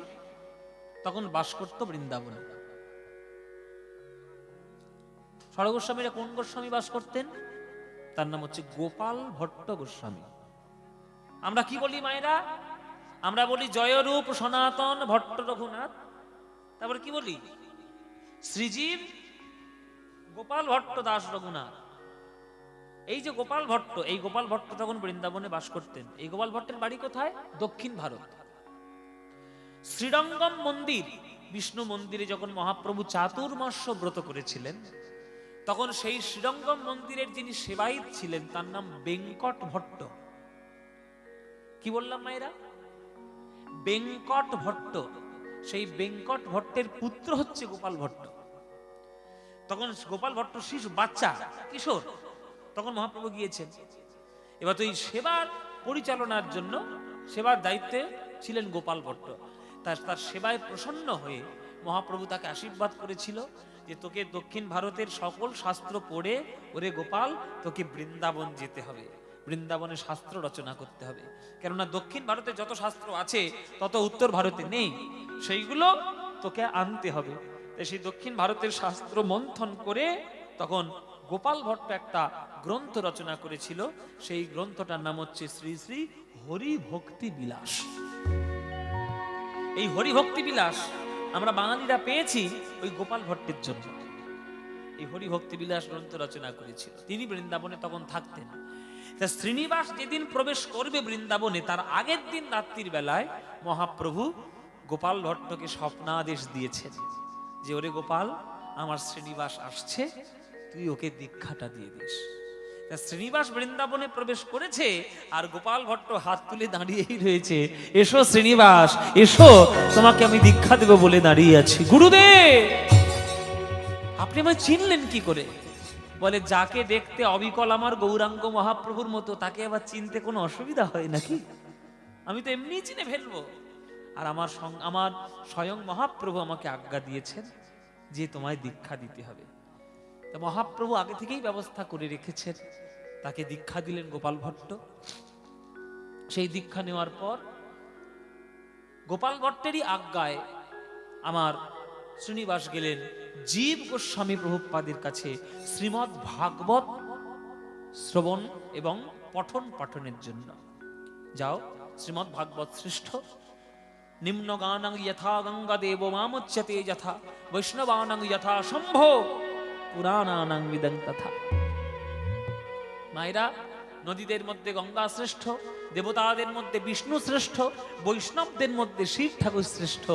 তখন বাস করত বৃন্দাবনে। ষড় গোস্বামীরা কোন গোস্বামী বাস করতেন? তার নাম হচ্ছে গোপাল ভট্ট গোস্বামী। আমরা কি বলি মায়েরা? আমরা বলি জয়রূপ সনাতন ভট্ট রঘুনাথ। তারপর কি বলি? শ্রীজীব গোপাল ভট্ট দাস রঘুনাথ। এই যে গোপাল ভট্ট, এই গোপাল ভট্ট তখন বৃন্দাবনে বাস করতেন। এই গোপাল ভট্টের বাড়ি কোথায়? দক্ষিণ ভারত। শ্রীরঙ্গম মন্দির, বিষ্ণু মন্দিরে যখন মহাপ্রভু চাতুর্মাস্য ব্রত করেছিলেন, তখন সেই শ্রীরঙ্গম মন্দিরের যিনি সেবায়িত ছিলেন তার নাম বেঙ্কট ভট্ট। কি বললাম মায়েরা? বেঙ্কট ভট্ট। সেই বেঙ্কট ভট্টের পুত্র হচ্ছে গোপাল ভট্ট। তখন গোপাল ভট্ট শিশু, বাচ্চা, কিশোর, তখন মহাপ্রভু গিয়েছেন। এবার তো এই সেবার পরিচালনার জন্য সেবার দায়িত্বে ছিলেন গোপাল ভট্ট। তার সেবায় প্রসন্ন হয়ে মহাপ্রভু তাকে আশীর্বাদ করেছিল যে তোকে দক্ষিণ ভারতের সকল শাস্ত্র পড়ে, ওরে গোপাল, তোকে বৃন্দাবন যেতে হবে, বৃন্দাবনে শাস্ত্র রচনা করতে হবে। কেননা দক্ষিণ ভারতে যত শাস্ত্র আছে তত উত্তর ভারতে নেই, সেইগুলো তোকে আনতে হবে। তাই সেই দক্ষিণ ভারতের শাস্ত্র মন্থন করে তখন গোপাল ভট্ট একটা গ্রন্থ রচনা করেছিল। সেই গ্রন্থটার নাম হচ্ছে শ্রী শ্রী হরি ভক্তি বিলাস। এই হরি ভক্তি বিলাস আমরা বাঙালিরা পেয়েছি ওই গোপাল ভট্টের জন্য। এই হরি ভক্তি বিলাস গ্রন্থ রচনা করেছিল। তিনি বৃন্দাবনে তখন থাকতেন। তা শ্রীনিবাস যেদিন প্রবেশ করবে বৃন্দাবনে, তার আগের দিন রাত্রির বেলায় মহাপ্রভু গোপাল ভট্টকে স্বপ্নাদেশ দিয়েছেন যে ওরে গোপাল, আমার শ্রীনিবাস আসছে, তুই ওকে দীক্ষাটা দিয়ে দিস। শ্রীনিবাস বৃন্দাবনে প্রবেশ করেছে আর গোপাল ভট্ট হাত তুলে দাঁড়িয়েই রয়েছে, এসো শ্রীনিবাস এসো, তোমাকে আমি দীক্ষা দেব বলে দাঁড়িয়ে আছি। গুরুদেব, আপনি আমায় চিনলেন কি করে? বলে, যাকে দেখতে অবিকল আমার গৌরাঙ্গ মহাপ্রভুর মতো তাকে আবার চিনতে কোনো অসুবিধা হয় নাকি? আমি তো এমনি চিনে ফেলবো। আর আমার স্বয়ং মহাপ্রভু আমাকে আজ্ঞা দিয়েছেন যে তোমায় দীক্ষা দিতে হবে। তা মহাপ্রভু আগে থেকেই ব্যবস্থা করে রেখেছেন, তাকে দীক্ষা দিলেন গোপাল ভট্ট। সেই দীক্ষা নেওয়ার পর গোপাল ভট্টেরই আজ্ঞায় আমার শ্রীনিবাস গেলেন জীব গোস্বামী প্রভুপাদের কাছে শ্রীমদ্ ভাগবত শ্রবণ এবং পঠন পাঠনের জন্য। যাও, শ্রীমদ্ ভাগবত শ্রেষ্ঠ। নিম্ন গানং যথা গঙ্গা দেব মামুচ্যতে যথা বৈষ্ণবানং যথা শম্ভো পুরাণানাং বিদং তথা। মায়েরা, নদীদের মধ্যে গঙ্গা শ্রেষ্ঠ, দেবতাদের মধ্যে বিষ্ণু শ্রেষ্ঠ, বৈষ্ণবদের মধ্যে শিব ঠাকুর শ্রেষ্ঠ,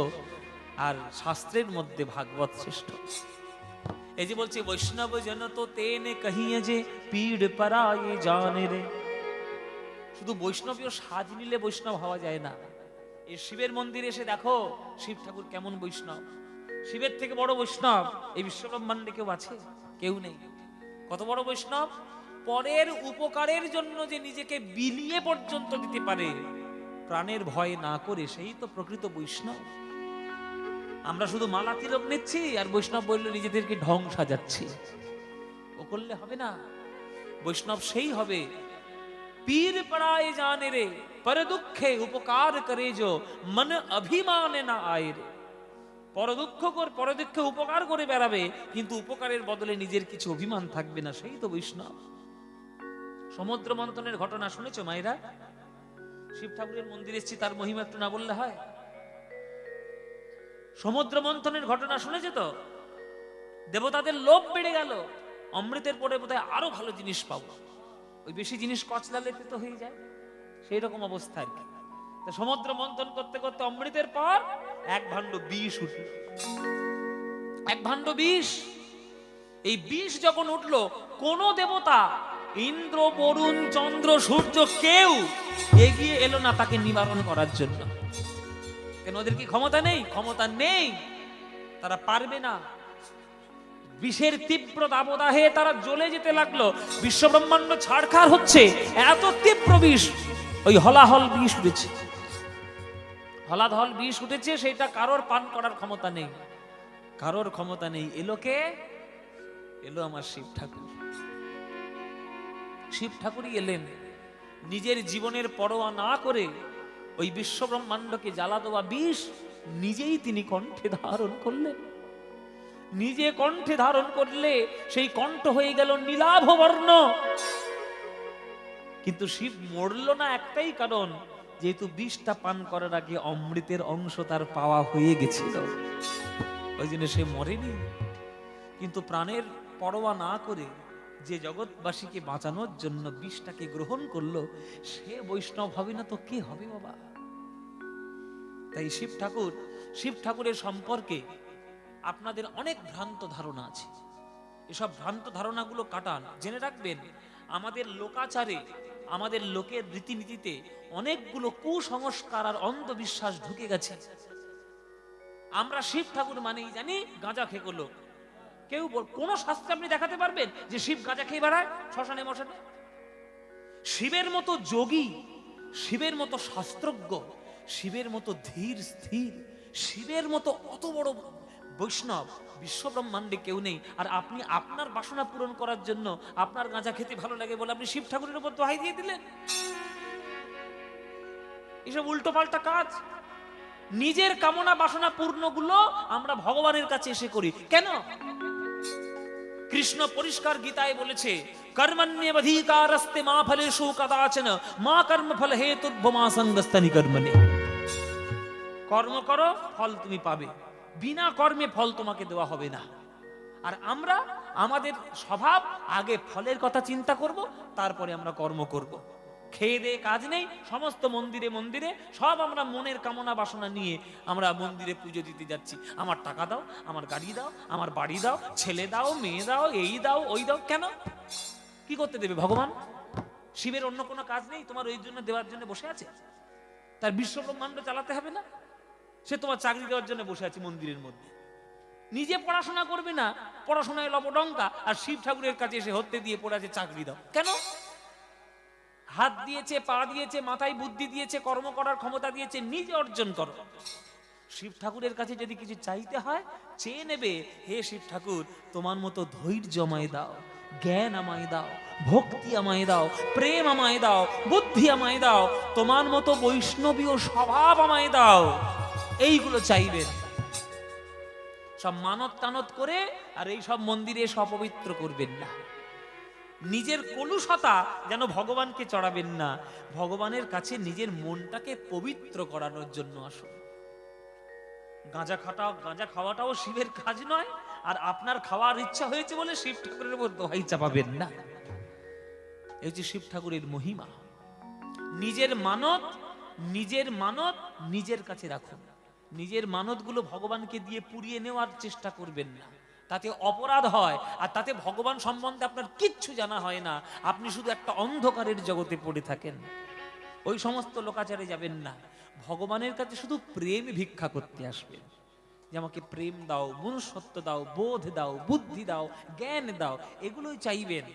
আর শাস্ত্রের মধ্যে ভাগবত শ্রেষ্ঠ। এই যে বলছে বৈষ্ণব জন তো তেনে কহিয়ে যে পীড় পরায়ে জানে রে। শুধু বৈষ্ণবীয় সাজ নিলে বৈষ্ণব হওয়া যায় না। এই শিবের মন্দিরে এসে দেখো শিব ঠাকুর কেমন বৈষ্ণব। শিবের থেকে বড় বৈষ্ণব এই বিশ্বব্রহ্মাণ্ডে কেউ আছে? কেউ নেই। কত বড় বৈষ্ণব! পরের উপকারের জন্য যে নিজেকে বিলিয়ে পর্যন্ত দিতে পারে, প্রাণের ভয় না করে, সেই তো প্রকৃত বৈষ্ণব। আমরা শুধু মালা তিলক নিচ্ছি আর বৈষ্ণব বললে নিজেদেরকে ঢং সাজাচ্ছি। ও করলে হবে না। বৈষ্ণব সেই হবে পীর পড়ায় জানে রে, পর দুঃখে উপকার করে যো মন অভিমানে না আয় রে। পর দুঃখ কর, পর দুঃখে উপকার করে বেড়াবে, কিন্তু উপকারের বদলে নিজের কিছু অভিমান থাকবে না, সেই তো বৈষ্ণব। সমুদ্র মন্থনের ঘটনা শুনেছো মায়েরা? শিব ঠাকুরের মন্দিরে এসেছি, তার মহিমা একটু না বললে হয়? সমুদ্র মন্থনের ঘটনা শুনেছে তো? দেবতাদের লোভ বেড়ে গেল, অমৃতের পরে বোধহয় আরো ভালো জিনিস পাবো, ওই বেশি জিনিস কচলালে তো হয়ে যায়, সেই রকম অবস্থা আর কি। সমুদ্র মন্থন করতে করতে অমৃতের পর এক ভাণ্ড বিষ উঠল। এক ভাণ্ড বিষ। এই বিষ যখন উঠলো, কোন দেবতা, ইন্দ্র, বরুণ, চন্দ্র, সূর্য, কেউ এগিয়ে এলো না তাকে নিবারণ করার জন্য। কেন? ওদের কি ক্ষমতা নেই? ক্ষমতা নেই, তারা পারবে না। বিষের তীব্র দাবদাহে তারা জ্বলে যেতে লাগলো, বিশ্বব্রহ্মাণ্ড ছাড়খাড় হচ্ছে, এত তীব্র বিষ। ওই হলাহল বিষ উঠেছে, হলাধল বিষ উঠেছে, সেটা কারোর পান করার ক্ষমতা নেই, কারোর ক্ষমতা নেই। এলো কে? এলো আমার শিব ঠাকুর। শিব ঠাকুরই এলেন, নিজের জীবনের পরোয়া না করে ওই বিশ্বব্রহ্মাণ্ডকে জ্বালা দেওয়া বিষ নিজেই তিনি কণ্ঠে ধারণ করলেন। নিজে কণ্ঠে ধারণ করলে সেই কণ্ঠ হয়ে গেল নীলাভ বর্ণ। কিন্তু শিব মরল না একটাই কারণ, যেহেতু বিষটা পান করার আগে অমৃতের অংশ তার পাওয়া হয়ে গেছিল, ওই জন্য সে মরেনি। কিন্তু প্রাণের পরোয়া না করে যে জগৎবাসীকে বাঁচানোর জন্য বিষটাকে গ্রহণ করলো, সে বৈষ্ণব হবে না তো কে হবে বাবা? তাই শিব ঠাকুরের সম্পর্কে আপনাদের অনেক ভ্রান্ত ধারণা আছে। এসব ভ্রান্ত ধারণাগুলো কাটান। জেনে রাখবেন, আমাদের লোকাচারে, আমাদের লোকের রীতিনীতিতে অনেকগুলো কুসংস্কার আর অন্ধবিশ্বাস ঢুকে গেছে। আমরা শিব ঠাকুর মানেই জানি গাঁজা খেয়ে লোক। কেউ কোন শাস্ত্রে আপনি দেখাতে পারবেন যে শিব গাঁজা খেয়ে বেড়ায় শ্মশানে মশানে? শিবের মতো যোগী, শিবের মতো শাস্ত্রজ্ঞ, শিবের মতো ধীর স্থির, শিবের মতো অত বড় বৈষ্ণব বিশ্বব্রহ্মাণ্ডে কেউ নেই। আর আপনি আপনার বাসনা পূরণ করার জন্য আপনার গাঁজা খেতে ভালো লাগে বলে আপনি শিব ঠাকুরের উপর দোহাই দিয়ে দিলেন। এসব উল্টো পাল্টা কাজ। নিজের কামনা বাসনা পূর্ণগুলো আমরা ভগবানের কাছে এসে করি কেন? কৃষ্ণ পরিষ্কার গীতায় বলেছে, কর্মণ্যেবধিকারস্তে মা ফলেষু কদাচন মা কর্মফল হেতুর্ভমা সঙ্গস্তনি কর্মণি। কর্ম করো, ফল তুমি পাবে, বিনা কর্মে ফল তোমাকে দেওয়া হবে না। আর আমরা আমাদের স্বভাব, আগে ফলের কথা চিন্তা করব, তারপরে আমরা কর্ম করব। খেয়ে দিয়ে কাজ নেই, সমস্ত মন্দিরে মন্দিরে সব আমরা মনের কামনা বাসনা নিয়ে আমরা মন্দিরে পুজো দিতে যাচ্ছি। আমার টাকা দাও, আমার গাড়ি দাও, আমার বাড়ি দাও, ছেলে দাও, মেয়ে দাও, এই দাও, ওই দাও। কেন? কি করতে দেবে ভগবান? শিবের অন্য কোনো কাজ নেই তোমার ওই জন্য দেওয়ার জন্য বসে আছে? তার বিশ্বব্রহ্মাণ্ড চালাতে হবে না? সে তোমার চাকরি দেওয়ার জন্য বসে আছে মন্দিরের মধ্যে। নিজে পড়াশোনা করবে না, পড়াশোনায় লপডঙ্কা, আর শিব ঠাকুরের কাছে এসে হত্যে দিয়ে পড়ে আছে চাকরি দাও। কেন? হাত দিয়েছে, পা দিয়েছে, মাথায় বুদ্ধি দিয়েছে, কর্ম করার ক্ষমতা দিয়েছে, নিজে অর্জন করো। শিব ঠাকুরের কাছে যদি কিছু চাইতে হয়, চেয়ে নেবে, হে শিব ঠাকুর, তোমার মতো ধৈর্য আমায় দাও, জ্ঞান আমায় দাও, ভক্তি আমায় দাও, প্রেম আমায় দাও, বুদ্ধি আমায় দাও, তোমার মতো বৈষ্ণবীয় স্বভাব আমায় দাও। এইগুলো চাইবেন। সব মানত টানত করে আর এই সব মন্দিরে এসে অপবিত্র করবেন না। নিজের কলুষতা যেন ভগবানকে চড়াবেন না, ভগবানের কাছে নিজের মনটাকে পবিত্র করানোর জন্য আসুন। গাঁজা খাওয়াটাও শিবের কাজ নয়, আর আপনার খাওয়ার ইচ্ছা হয়েছে বলে শিব ঠাকুরের উপর দোহাই চাপাবেন না। এই হচ্ছে শিব ঠাকুরের মহিমা। নিজের মানত নিজের কাছে রাখুন। নিজের মানতগুলো ভগবানকে দিয়ে পুড়িয়ে নেওয়ার চেষ্টা করবেন না, তাতে অপরাধ হয়, আর তাতে ভগবান সম্বন্ধে আপনার কিচ্ছু জানা হয় না, আপনি শুধু একটা অন্ধকারের জগতে পড়ে থাকেন। ওই সমস্ত লোকাচারে যাবেন না, ভগবানের কাছে শুধু প্রেম ভিক্ষা করতে আসবেন, যে আমাকে প্রেম দাও, মনুষ্যত্ব দাও, বোধ দাও, বুদ্ধি দাও, জ্ঞান দাও, এগুলোই চাইবেন।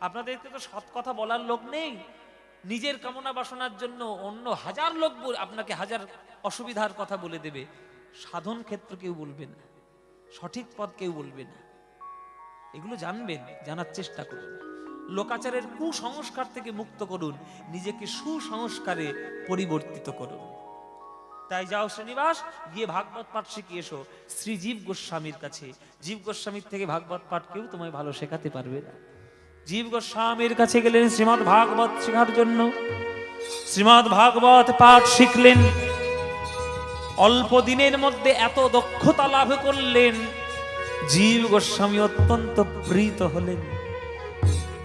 আপনাদেরকে তো সৎ কথা বলার লোক নেই, নিজের কামনা বাসনার জন্য অন্য হাজার লোক আপনাকে হাজার অসুবিধার কথা বলে দেবে, সাধন ক্ষেত্র কেউ বলবে না, সঠিক পথ কেউ বলবে না। এগুলো জানবেন, জানার চেষ্টা করুন। লোকাচারের কুসংস্কার থেকে মুক্ত করুন, নিজেকে সুসংস্কারে পরিবর্তিত করুন। তাই যাও শ্রীনিবাস, গিয়ে ভাগবত পাঠ শিখিয়ে এসো শ্রী জীব গোস্বামীর কাছে। জীব গোস্বামীর থেকে ভাগবত পাঠ কেউ তোমায় ভালো শেখাতে পারবে না। জীব গোস্বামীর কাছে গেলেন শ্রীমদ্ ভাগবত শেখার জন্য। শ্রীমদ্ ভাগবত পাঠ শিখলেন, অল্প দিনের মধ্যে এত দক্ষতা লাভ করলেন, জীব গোস্বামী অত্যন্ত প্রীত হলেন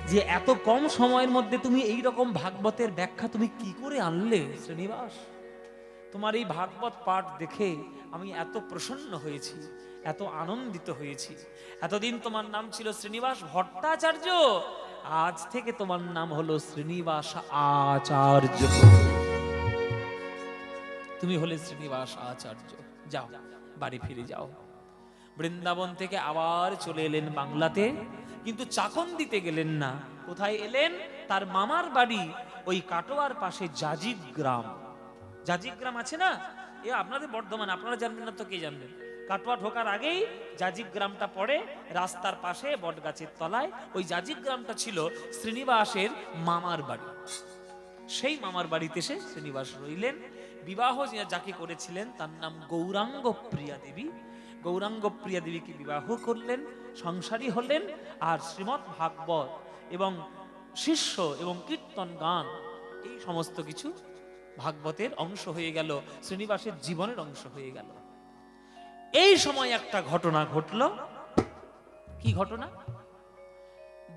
যে এত কম সময়ের মধ্যে তুমি এই রকম ভাগবতের ব্যাখ্যা তুমি কি করে আনলে শ্রীনিবাস? তোমার এই ভাগবত পাঠ দেখে আমি এত প্রসন্ন হয়েছি, এত আনন্দিত হয়েছি। এতদিন তোমার নাম ছিল শ্রীনিবাস ভট্টাচার্য, আজ থেকে তোমার নাম হলো শ্রীনিবাস আচার্য। তুমি হলে শ্রীনিবাস আচার্য। যাও, বাড়ি ফিরে যাও। বৃন্দাবন থেকে আবার চলে এলেন বাংলাতে, কিন্তু চাকন দিতে গেলেন না। কোথায় এলেন? তার মামার বাড়ি ওই কাটোয়ার পাশে জাজিদ গ্রাম। জাজিদ গ্রাম আছে না, এ আপনাদের বর্ধমান, আপনারা জানবেন না তো কে জানবেন? কাটোয়া ঢোকার আগেই জাজিদ গ্রামটা পড়ে, রাস্তার পাশে বট গাছের তলায়। ওই জাজিদ গ্রামটা ছিল শ্রীনিবাসের মামার বাড়ি। সেই মামার বাড়িতে সে শ্রীনিবাস রইলেন। বিবাহ যাকে করেছিলেন তার নাম গৌরাঙ্গ প্রিয়া দেবী। গৌরাঙ্গ প্রিয়া দেবীকে বিবাহ করলেন, সংসারী হলেন। আর শ্রীমদ্ ভাগবত এবং শিষ্য এবং কীর্তন গান এই সমস্ত কিছু ভাগবতের অংশ হয়ে গেল, শ্রীনিবাসের জীবনের অংশ হয়ে গেল। এই সময় একটা ঘটনা ঘটল। কি ঘটনা?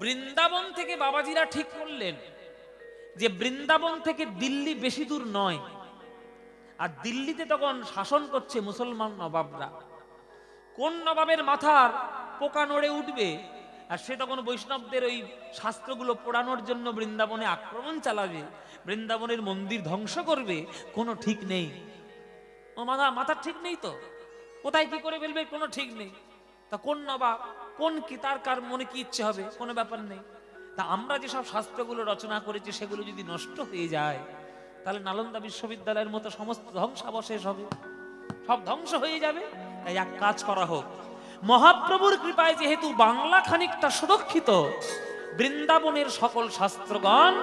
বৃন্দাবন থেকে বাবাজিরা ঠিক করলেন যে বৃন্দাবন থেকে দিল্লি বেশি দূর নয়, আর দিল্লিতে তখন শাসন করছে মুসলমান নবাবরা। কোন নবাবের মাথার পোকা নড়ে উঠবে, আর সে তখন বৈষ্ণবদের ওই শাস্ত্রগুলো পোড়ানোর জন্য বৃন্দাবনে আক্রমণ চালাবে, বৃন্দাবনের মন্দির ধ্বংস করবে, কোনো ঠিক নেই। ও মাথার ঠিক নেই তো, কোথায় কি করে ফেলবে কোনো ঠিক নেই। তা কোন নবাব, কোন কি, তার কার মনে কি ইচ্ছে হবে, কোনো ব্যাপার নেই। তা আমরা যেসব শাস্ত্রগুলো রচনা করেছি সেগুলো যদি নষ্ট হয়ে যায়, তাহলে নালন্দা বিশ্ববিদ্যালয়ের মতো সমস্ত ধ্বংসাবশেষ হবে, সব ধ্বংস হয়ে যাবে। তাই এক কাজ করা হোক, মহাপ্রভুর কৃপায় যেহেতু বাংলা খানিকটা সুরক্ষিত, বৃন্দাবনের সকল শাস্ত্রগণ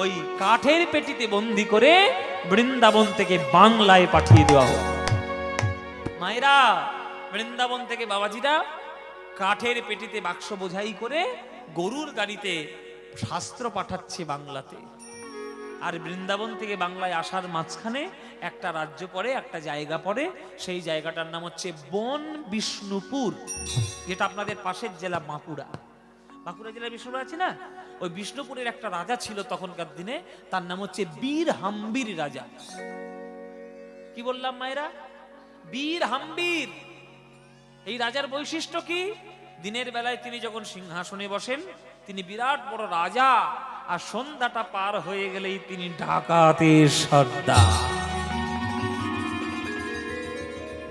ওই কাঠের পেটিতে বন্দি করে বৃন্দাবন থেকে বাংলায় পাঠিয়ে দেওয়া হোক। মায়েরা, বৃন্দাবন থেকে বাবাজিরা কাঠের পেটিতে বাক্স বোঝাই করে গরুর গাড়িতে শাস্ত্র পাঠাচ্ছে বাংলাতে। আর বৃন্দাবন থেকে বাংলায় আসার মাঝখানে একটা রাজ্য পড়ে, একটা জায়গা পড়ে, সেই জায়গাটার নাম হচ্ছে বন বিষ্ণুপুর, যেটা আপনাদের পাশের জেলা বাঁকুড়া। বাঁকুড়া জেলায় বিষ্ণুপুর আছে না, ওই বিষ্ণুপুরের একটা রাজা ছিল তখনকার দিনে, তার নাম হচ্ছে বীর হাম্বির রাজা। কি বললাম মায়েরা? বীর হাম্বির। এই রাজার বৈশিষ্ট্য কি? দিনের বেলায় তিনি যখন সিংহাসনে বসেন তিনি বিরাট বড় রাজা, আর সন্ধ্যাটা পার হয়ে গেলেই তিনি ডাকাতের সর্দার।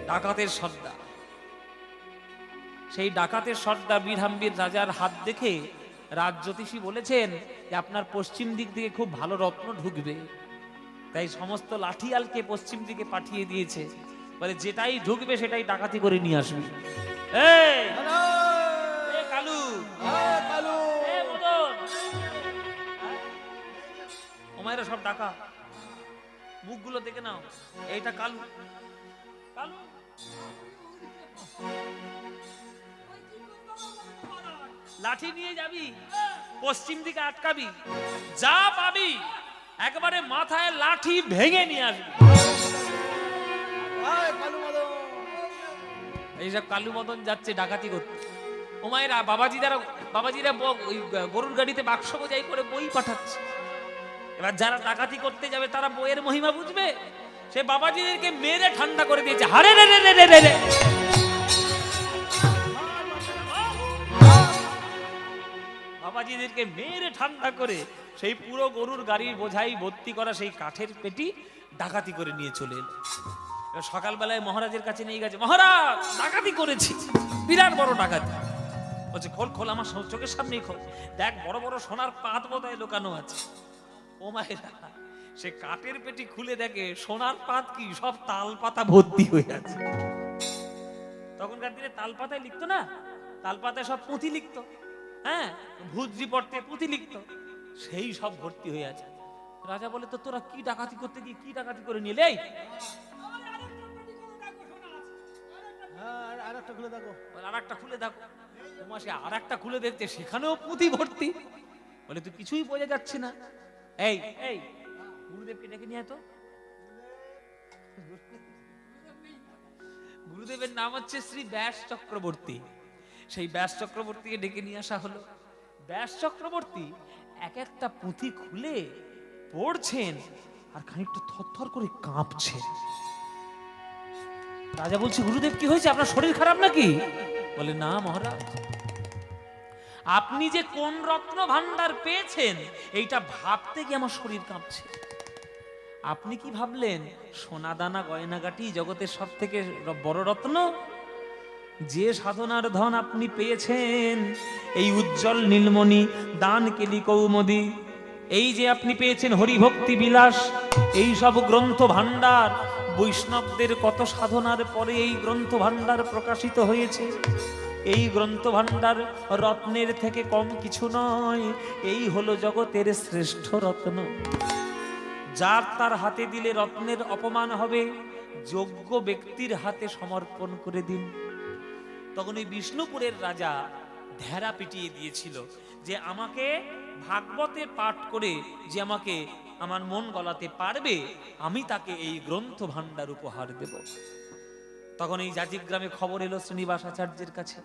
ডাকাতের সর্দার। সেই ডাকাতের সর্দার বীর হাম্বির রাজার হাত দেখে রাজ জ্যোতিষী বলেছেন যে আপনার পশ্চিম দিক থেকে খুব ভালো রত্ন ঢুকবে। তাই সমস্ত লাঠিয়ালকে পশ্চিম দিকে পাঠিয়ে দিয়েছে, বলে যেটাই ঢুকবে সেটাই ডাকাতি করে নিয়ে আসবে। কালু, ওমায়েরা সব ডাকা, মুখগুলো দেখে নাও। এইটা কালু, কালু লাঠি নিয়ে যাবি, পশ্চিম দিকে আটকাবি, যা পাবি একবারে মাথায় লাঠি ভেঙে নিয়ে আসবি। এইসব কালু মদন যাচ্ছে ডাকাতি করতে। ও মায়েরা, বাবাজিরা ওই গরুর গাড়িতে বাক্স বোঝাই করে বই পাঠাচ্ছে। এবার যারা ডাকাতি করতে যাবে তারা বইয়ের মহিমা বুঝবে। সে বাবাজিদেরকে মেরে ঠান্ডা করে দিয়েছে। হারে রে রে রে রে রে, বাবাজিদেরকে মেরে ঠান্ডা করে সেই পুরো গরুর গাড়ির বোঝাই ভর্তি করা সেই কাঠের পেটি ডাকাতি করে নিয়ে চলে এলো। সকালবেলায় মহারাজের কাছে নিয়ে গেছে, মহারাজ ডাকাতি করেছি, বিরাট বড় ডাকাতি। বলছে খোল খোল, আমার চোখের সামনেই খোল, দেখ বড় বড় সোনার পাত বোধহয় লুকানো আছে। ও মায়েরা, সে কাঠের পেটি খুলে দেখে সোনার পাত কি, সব তাল পাতা ভর্তি হয়ে আছে। তখনকার দিনে তাল পাতায় লিখতো না, তাল পাতায় সব পুঁথি লিখতো, হ্যাঁ ভূতজি পড়তে পুঁথি লিখতো, সেই সব ভর্তি হয়ে আছে। রাজা বলে, তো তোরা কি ডাকাতি করতে গিয়ে কি ডাকাতি করে নিলে? আরেকটা খুলে দেখো, আরেকটা খুলে দেখো। তোমার সে আরেকটা খুলে দেখতে, সেখানেও পুঁথি ভর্তি। বলে তুই কিছুই বোঝা যাচ্ছে না। এই এই গুরুদেবকে ডেকে নিয়ে তো। গুরুদেবের নাম হচ্ছে শ্রী ব্যাস চক্রবর্তী। সেই ব্যাস চক্রবর্তীকে ডেকে নিয়ে আসা হলো। ব্যাস চক্রবর্তী এক একটা পুঁথি খুলে পড়ছেন আর খানিকটা থরথর করে কাঁপছেন। রাজা বলছে, গুরুদেব কি হয়েছে, আপনার শরীর খারাপ নাকি? বলে, না মহারাজ, আপনি যে কোন রত্ন ভান্ডার পেয়েছেন এইটা ভাবতে গিয়ে আমার শরীর কাঁপছে। আপনি কি ভাবলেন সোনা দানা গয়নাগাটি জগতের সব থেকে বড় রত্ন? যে সাধনার ধন আপনি পেয়েছেন, এই উজ্জ্বল নীলমণি, দান কেলি কৌমুদী, এই যে আপনি পেয়েছেন হরিভক্তি বিলাস, এই সব গ্রন্থ ভান্ডার, বৈষ্ণবদের কত সাধনার পরে এই গ্রন্থ ভান্ডার প্রকাশিত হয়েছে। এই গ্রন্থ ভান্ডার রত্নের থেকে কম কিছু নয়, এই হলো জগতের শ্রেষ্ঠ রত্ন। যার তার হাতে দিলে রত্নের অপমান হবে, যোগ্য ব্যক্তির হাতে সমর্পণ করে দিন। তখন ওই বিষ্ণুপুরের রাজা ঢেরা পিটিয়ে দিয়েছিল যে আমাকে ভাগবতে পাঠ করে যে আমাকে আমার মন গলাতে পারবে, আমি তাকে এই গ্রন্থ ভান্ডার উপহার দেব। তখন এই জাজিক গ্রামে খবর এলো শ্রীনিবাস আচার্যের কাছে।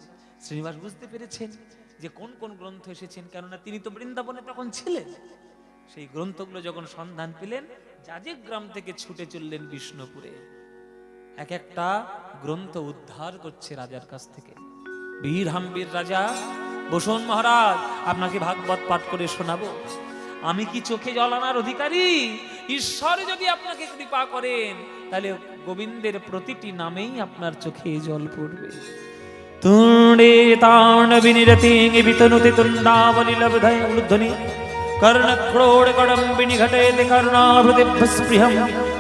শ্রীনিবাস বুঝতে পেরেছেন যে কোন কোন গ্রন্থ এসেছেন, কেননা তিনি তো বৃন্দাবনে তখন ছিলেন। সেই গ্রন্থগুলো যখন সন্ধান পেলেন, জাজিক গ্রাম থেকে ছুটে চললেন বিষ্ণুপুরে। এক একটা গ্রন্থ উদ্ধার করছে রাজার কাছ থেকে। বীর হাম্বীর রাজা, বসুন মহারাজ, আপনাকে ভাগবত পাঠ করে শোনাবো। আমি কি চোখে জল আনার অধিকারী? ঈশ্বর যদি আপনাকে কৃপা করেন, তাহলে গোবিন্দের প্রতিটি নামেই আপনার চোখে জল পড়বে। তুণ্ডে তাণ বিনিরতি বিতনুতে তুণ্ডাবলি লব্ধয় উদ্ধনি कर्णक्रोड कडम्बिनी घटेति कर्णाभृतिभस्पृहं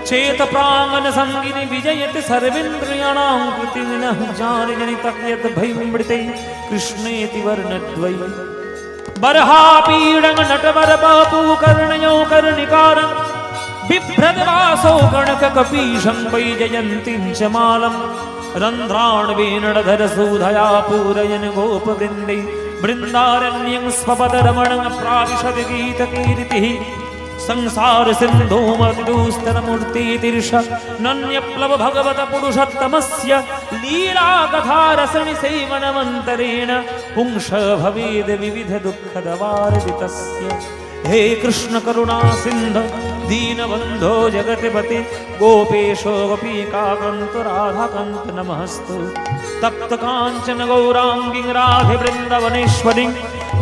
चेत प्राङ्गन संगिनी विजयति सर्वेन्द्रियाणां कृतिनः जानिजनितं यत् भयमृते कृष्णेति वर्णद्वै बर्हापीडं नटवरबापू कर्णयो कर्णिकारं बिभ्रद्वासो कणककपीशं वैजयन्तीं च मालं रन्ध्राण्वेणधरसूधया पूरयन् गोपवृन्दे बृन्दारण्यं स्वपदरमणं प्राविशद गीतकीर्तिः संसार सिन्धूमतिदुस्तरमूर्तितीर्ष नन्यप्लव भगवत पुरुषोत्तमस्य लीलाकथारसणि सेवनमन्तरेण पुंस भवेद विविध दुःखदवार्दितस्य। हे कृष्ण करुणा सिन्धु दीनबन्धो जगत्पते गोपेशो गोपीकान्त राधाकान्त नमस्तु। तप्त काञ्चन गौराङ्गी राधे वृन्दवनेश्वरी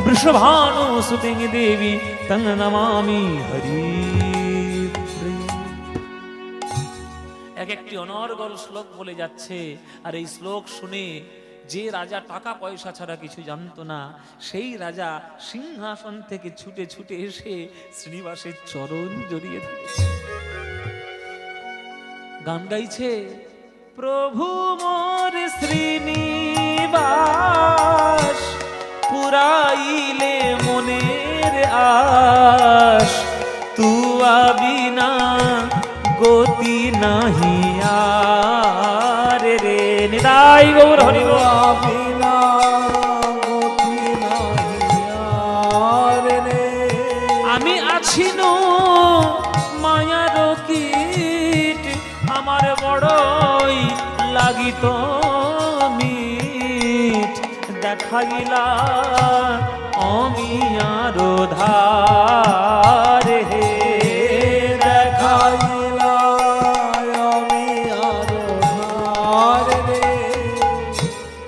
वृषभानुसुते देवी तं नमामि हरि। এক একটি অনর্গল শ্লোক বলে যাচ্ছে, আর এই শ্লোক শুনে যে রাজা টাকা পয়সা ছাড়া কিছু জানতো না, সেই রাজা সিংহাসন থেকে ছুটে ছুটে এসে শ্রীনিবাসের চরণ জড়িয়ে ধরেছে, গান গাইছে, প্রভু মোর শ্রীনিবাস পুরাইলে মনের আশ, তুয়া বিনা গতি নাহি আর রে। নিতাই গৌর হরি বিনা গতি নাহি দেখাইলা অমিয়ার ধার হে দেখাইলা আমি আরো ধার রে।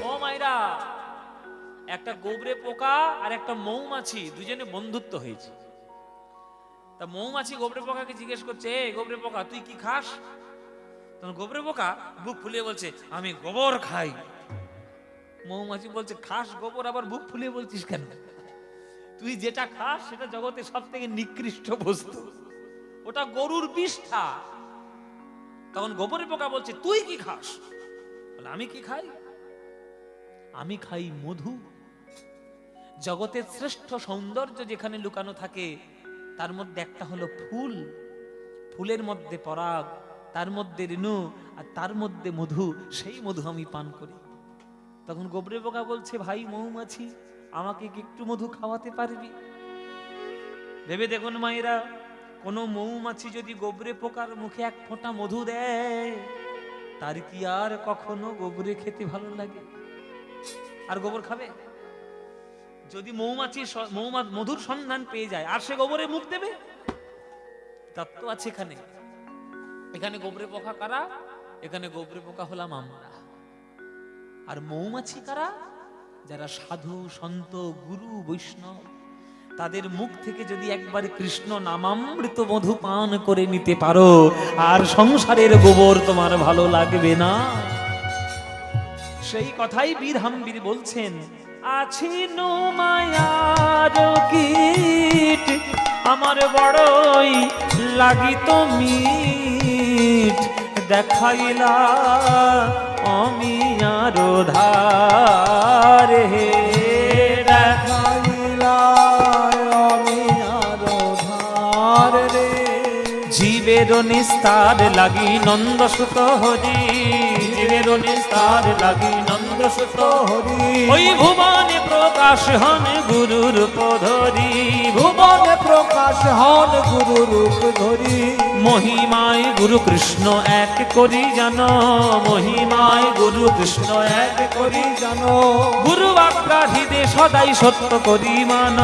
ও মাইরা, একটা গোবরে পোকা আর একটা মৌমাছি দুজনে বন্ধুত্ব হয়েছে। তা মৌমাছি গোবরে পোকাকে জিজ্ঞেস করছে, এ গোবরে পোকা তুই কি খাস? তখন গোবরে পোকা বুক ফুলিয়ে বলছে, আমি গোবর খাই। মৌমাছি বলছে, খাস গোবর, আবার বুক ফুলিয়ে বলছিস কেন? তুই যেটা খাস সেটা জগতে সব থেকে নিকৃষ্ট বস্তু, ওটা গরুর বিষ্ঠা। তখন গোবরে পোকা বলছে, তুই কি খাস? বলে, আমি কি খাই? আমি খাই মধু। জগতের শ্রেষ্ঠ সৌন্দর্য যেখানে লুকানো থাকে তার মধ্যে একটা হলো ফুল। ফুলের মধ্যে পরাগ, তার মধ্যে রেণু, আর তার মধ্যে মধু। সেই মধু আমি পান করি। তখন গোবরে পোকা বলছে, ভাই মৌমাছি, আমাকে কি একটু মধু খাওয়াতে পারবি? ভেবে দেখুন মায়েরা, কোন মৌমাছি যদি গোবরে পোকার মুখে এক ফোঁটা মধু দেয়, তার কি আর কখনো গোবরে খেতে ভালো লাগে? আর গোবর খাবে? যদি মৌমাছি মধুর সন্ধান পেয়ে যায়, আর সে গোবরে মুখ দেবে? তত্ত্ব আছে এখানে। এখানে গোবরে পোকা কারা? এখানে গোবরে পোকা হলাম আমরা। আর মৌমাছি কারা? যারা সাধু সন্ত গুরু বৈষ্ণব, তাদের মুখ থেকে যদি একবার কৃষ্ণ নামামৃত মধু পান করে নিতে পারো, আর সংসারের গোবর তোমার ভালো লাগবে না। সেই কথাই বীর হাম্বির বলছেন, আছি নো মায়ার কীট, আমার বড়ই লাগিত মিঠ, দেখাইলা অমিয়ার ধার হে দেখাইলা আমি আরো ধার রে। জীবের নিস্তার লাগি নন্দসুত হরি, জীবের নিস্তার লাগি নন্দসুত হরি ওই ভুবনে প্রকাশ হন গুরু রূপ ধরি, ভুবনে প্রকাশ হন গুরু রূপ ধরি। মহিমায় গুরু কৃষ্ণ এক করি জানো, মহিমায় গুরু কৃষ্ণ এক করি জানো, গুরু আজ্ঞা হৃদে সদাই সত্য করি মান,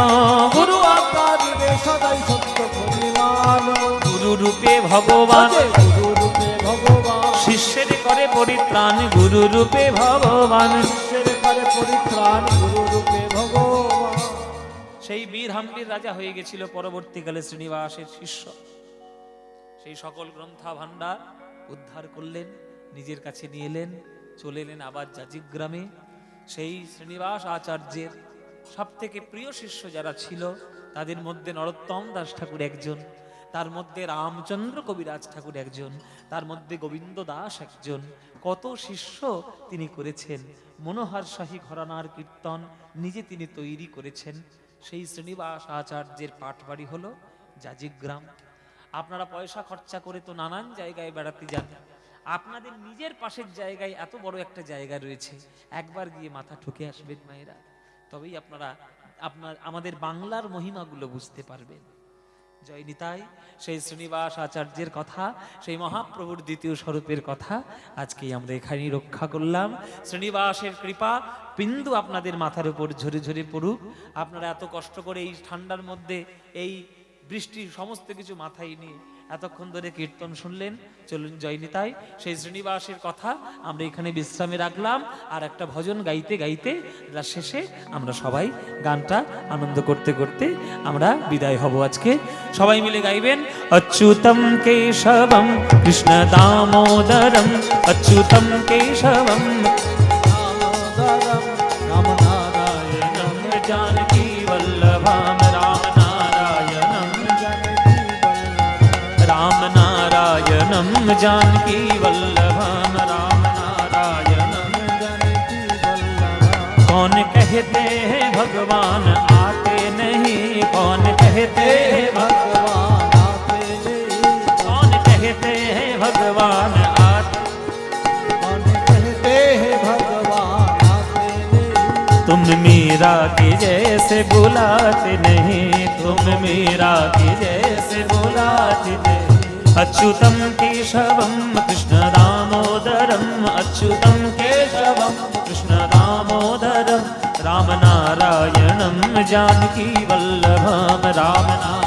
গুরু আকার রে সদাই সত্য পরিমাণ। গুরু রূপে ভগবান, গুরু রূপে ভগবান, শিষ্যের করে পরিত্রাণ গুরু রূপে ভগবান। শিষ্যের করে পরিত্রাণ গুরু রূপে ভগবান। সেই বীর হাম্বির রাজা হয়ে গেছিল পরবর্তীকালে শ্রীনিবাসের শিষ্য। সেই সকল গ্রন্থা ভান্ডার উদ্ধার করলেন, নিজের কাছে নিয়ে এলেন, চলে এলেন আবার জাজিক গ্রামে। সেই শ্রীনিবাস আচার্যের সব থেকে প্রিয় শিষ্য যারা ছিল, তাদের মধ্যে নরোত্তম দাস ঠাকুর একজন, তার মধ্যে রামচন্দ্র কবিরাজ ঠাকুর একজন, তার মধ্যে গোবিন্দ দাস একজন। কত শিষ্য তিনি করেছেন। মনোহর শাহী ঘরানার কীর্তন নিজে তিনি তৈরি করেছেন। সেই শ্রীনিবাস আচার্যের পাঠবাড়ি হলো জাজিক গ্রাম। আপনারা পয়সা খরচা করে তো নানান জায়গায় বেড়াতে যান, আপনাদের নিজের পাশের জায়গায় এত বড় একটা জায়গা রয়েছে, একবার গিয়ে মাথা ঠুকে আসবেন মায়েরা, তবেই আপনারা আমাদের বাংলার মহিমাগুলো বুঝতে পারবেন। জয় নিতাই। সেই শ্রীনিবাস আচার্যের কথা, সেই মহাপ্রভুর দ্বিতীয় স্বরূপের কথা আজকেই আমরা এখানেই রক্ষা করলাম। শ্রীনিবাসের কৃপা বিন্দু আপনাদের মাথার উপর ঝরে ঝরে পড়ুক। আপনারা এত কষ্ট করে এই ঠান্ডার মধ্যে, এই বৃষ্টির সমস্ত কিছু মাথায় নিয়ে এতক্ষণ ধরে কীর্তন শুনলেন। চলুন জয় নিতাই। সেই শ্রীনিবাসের কথা আমরা এখানে বিশ্রামে রাখলাম, আর একটা ভজন গাইতে গাইতে শেষে আমরা সবাই গানটা আনন্দ করতে করতে আমরা বিদায় হব। আজকে সবাই মিলে গাইবেন, অচ্যুতম কেশবম কৃষ্ণ দামোদরম, অচ্যুতম কেশবম দামোদরম রাম নারায়ণম জানকী বল্লভম, রাম নারায়ণম জানকী বল্লভম। राम नारायणं जानकी वल्लभं, राम नारायणं। जानकी वल्लभम। कौन कहते हैं भगवान आते नहीं, कौन कहते हैं भगवान आते नहीं, कौन कहते हैं भगवान आते, कौन कहते हैं भगवान आते नहीं। तुम मीरा की जैसे बुलाते नहीं, तुम मीरा की जैसे बुलाते नहीं। अच्युतम केशवम कृष्ण दामोदरम, अच्युतम केशवम कृष्ण दामोदरम, नारायणं जानकी वल्लभं राम नाम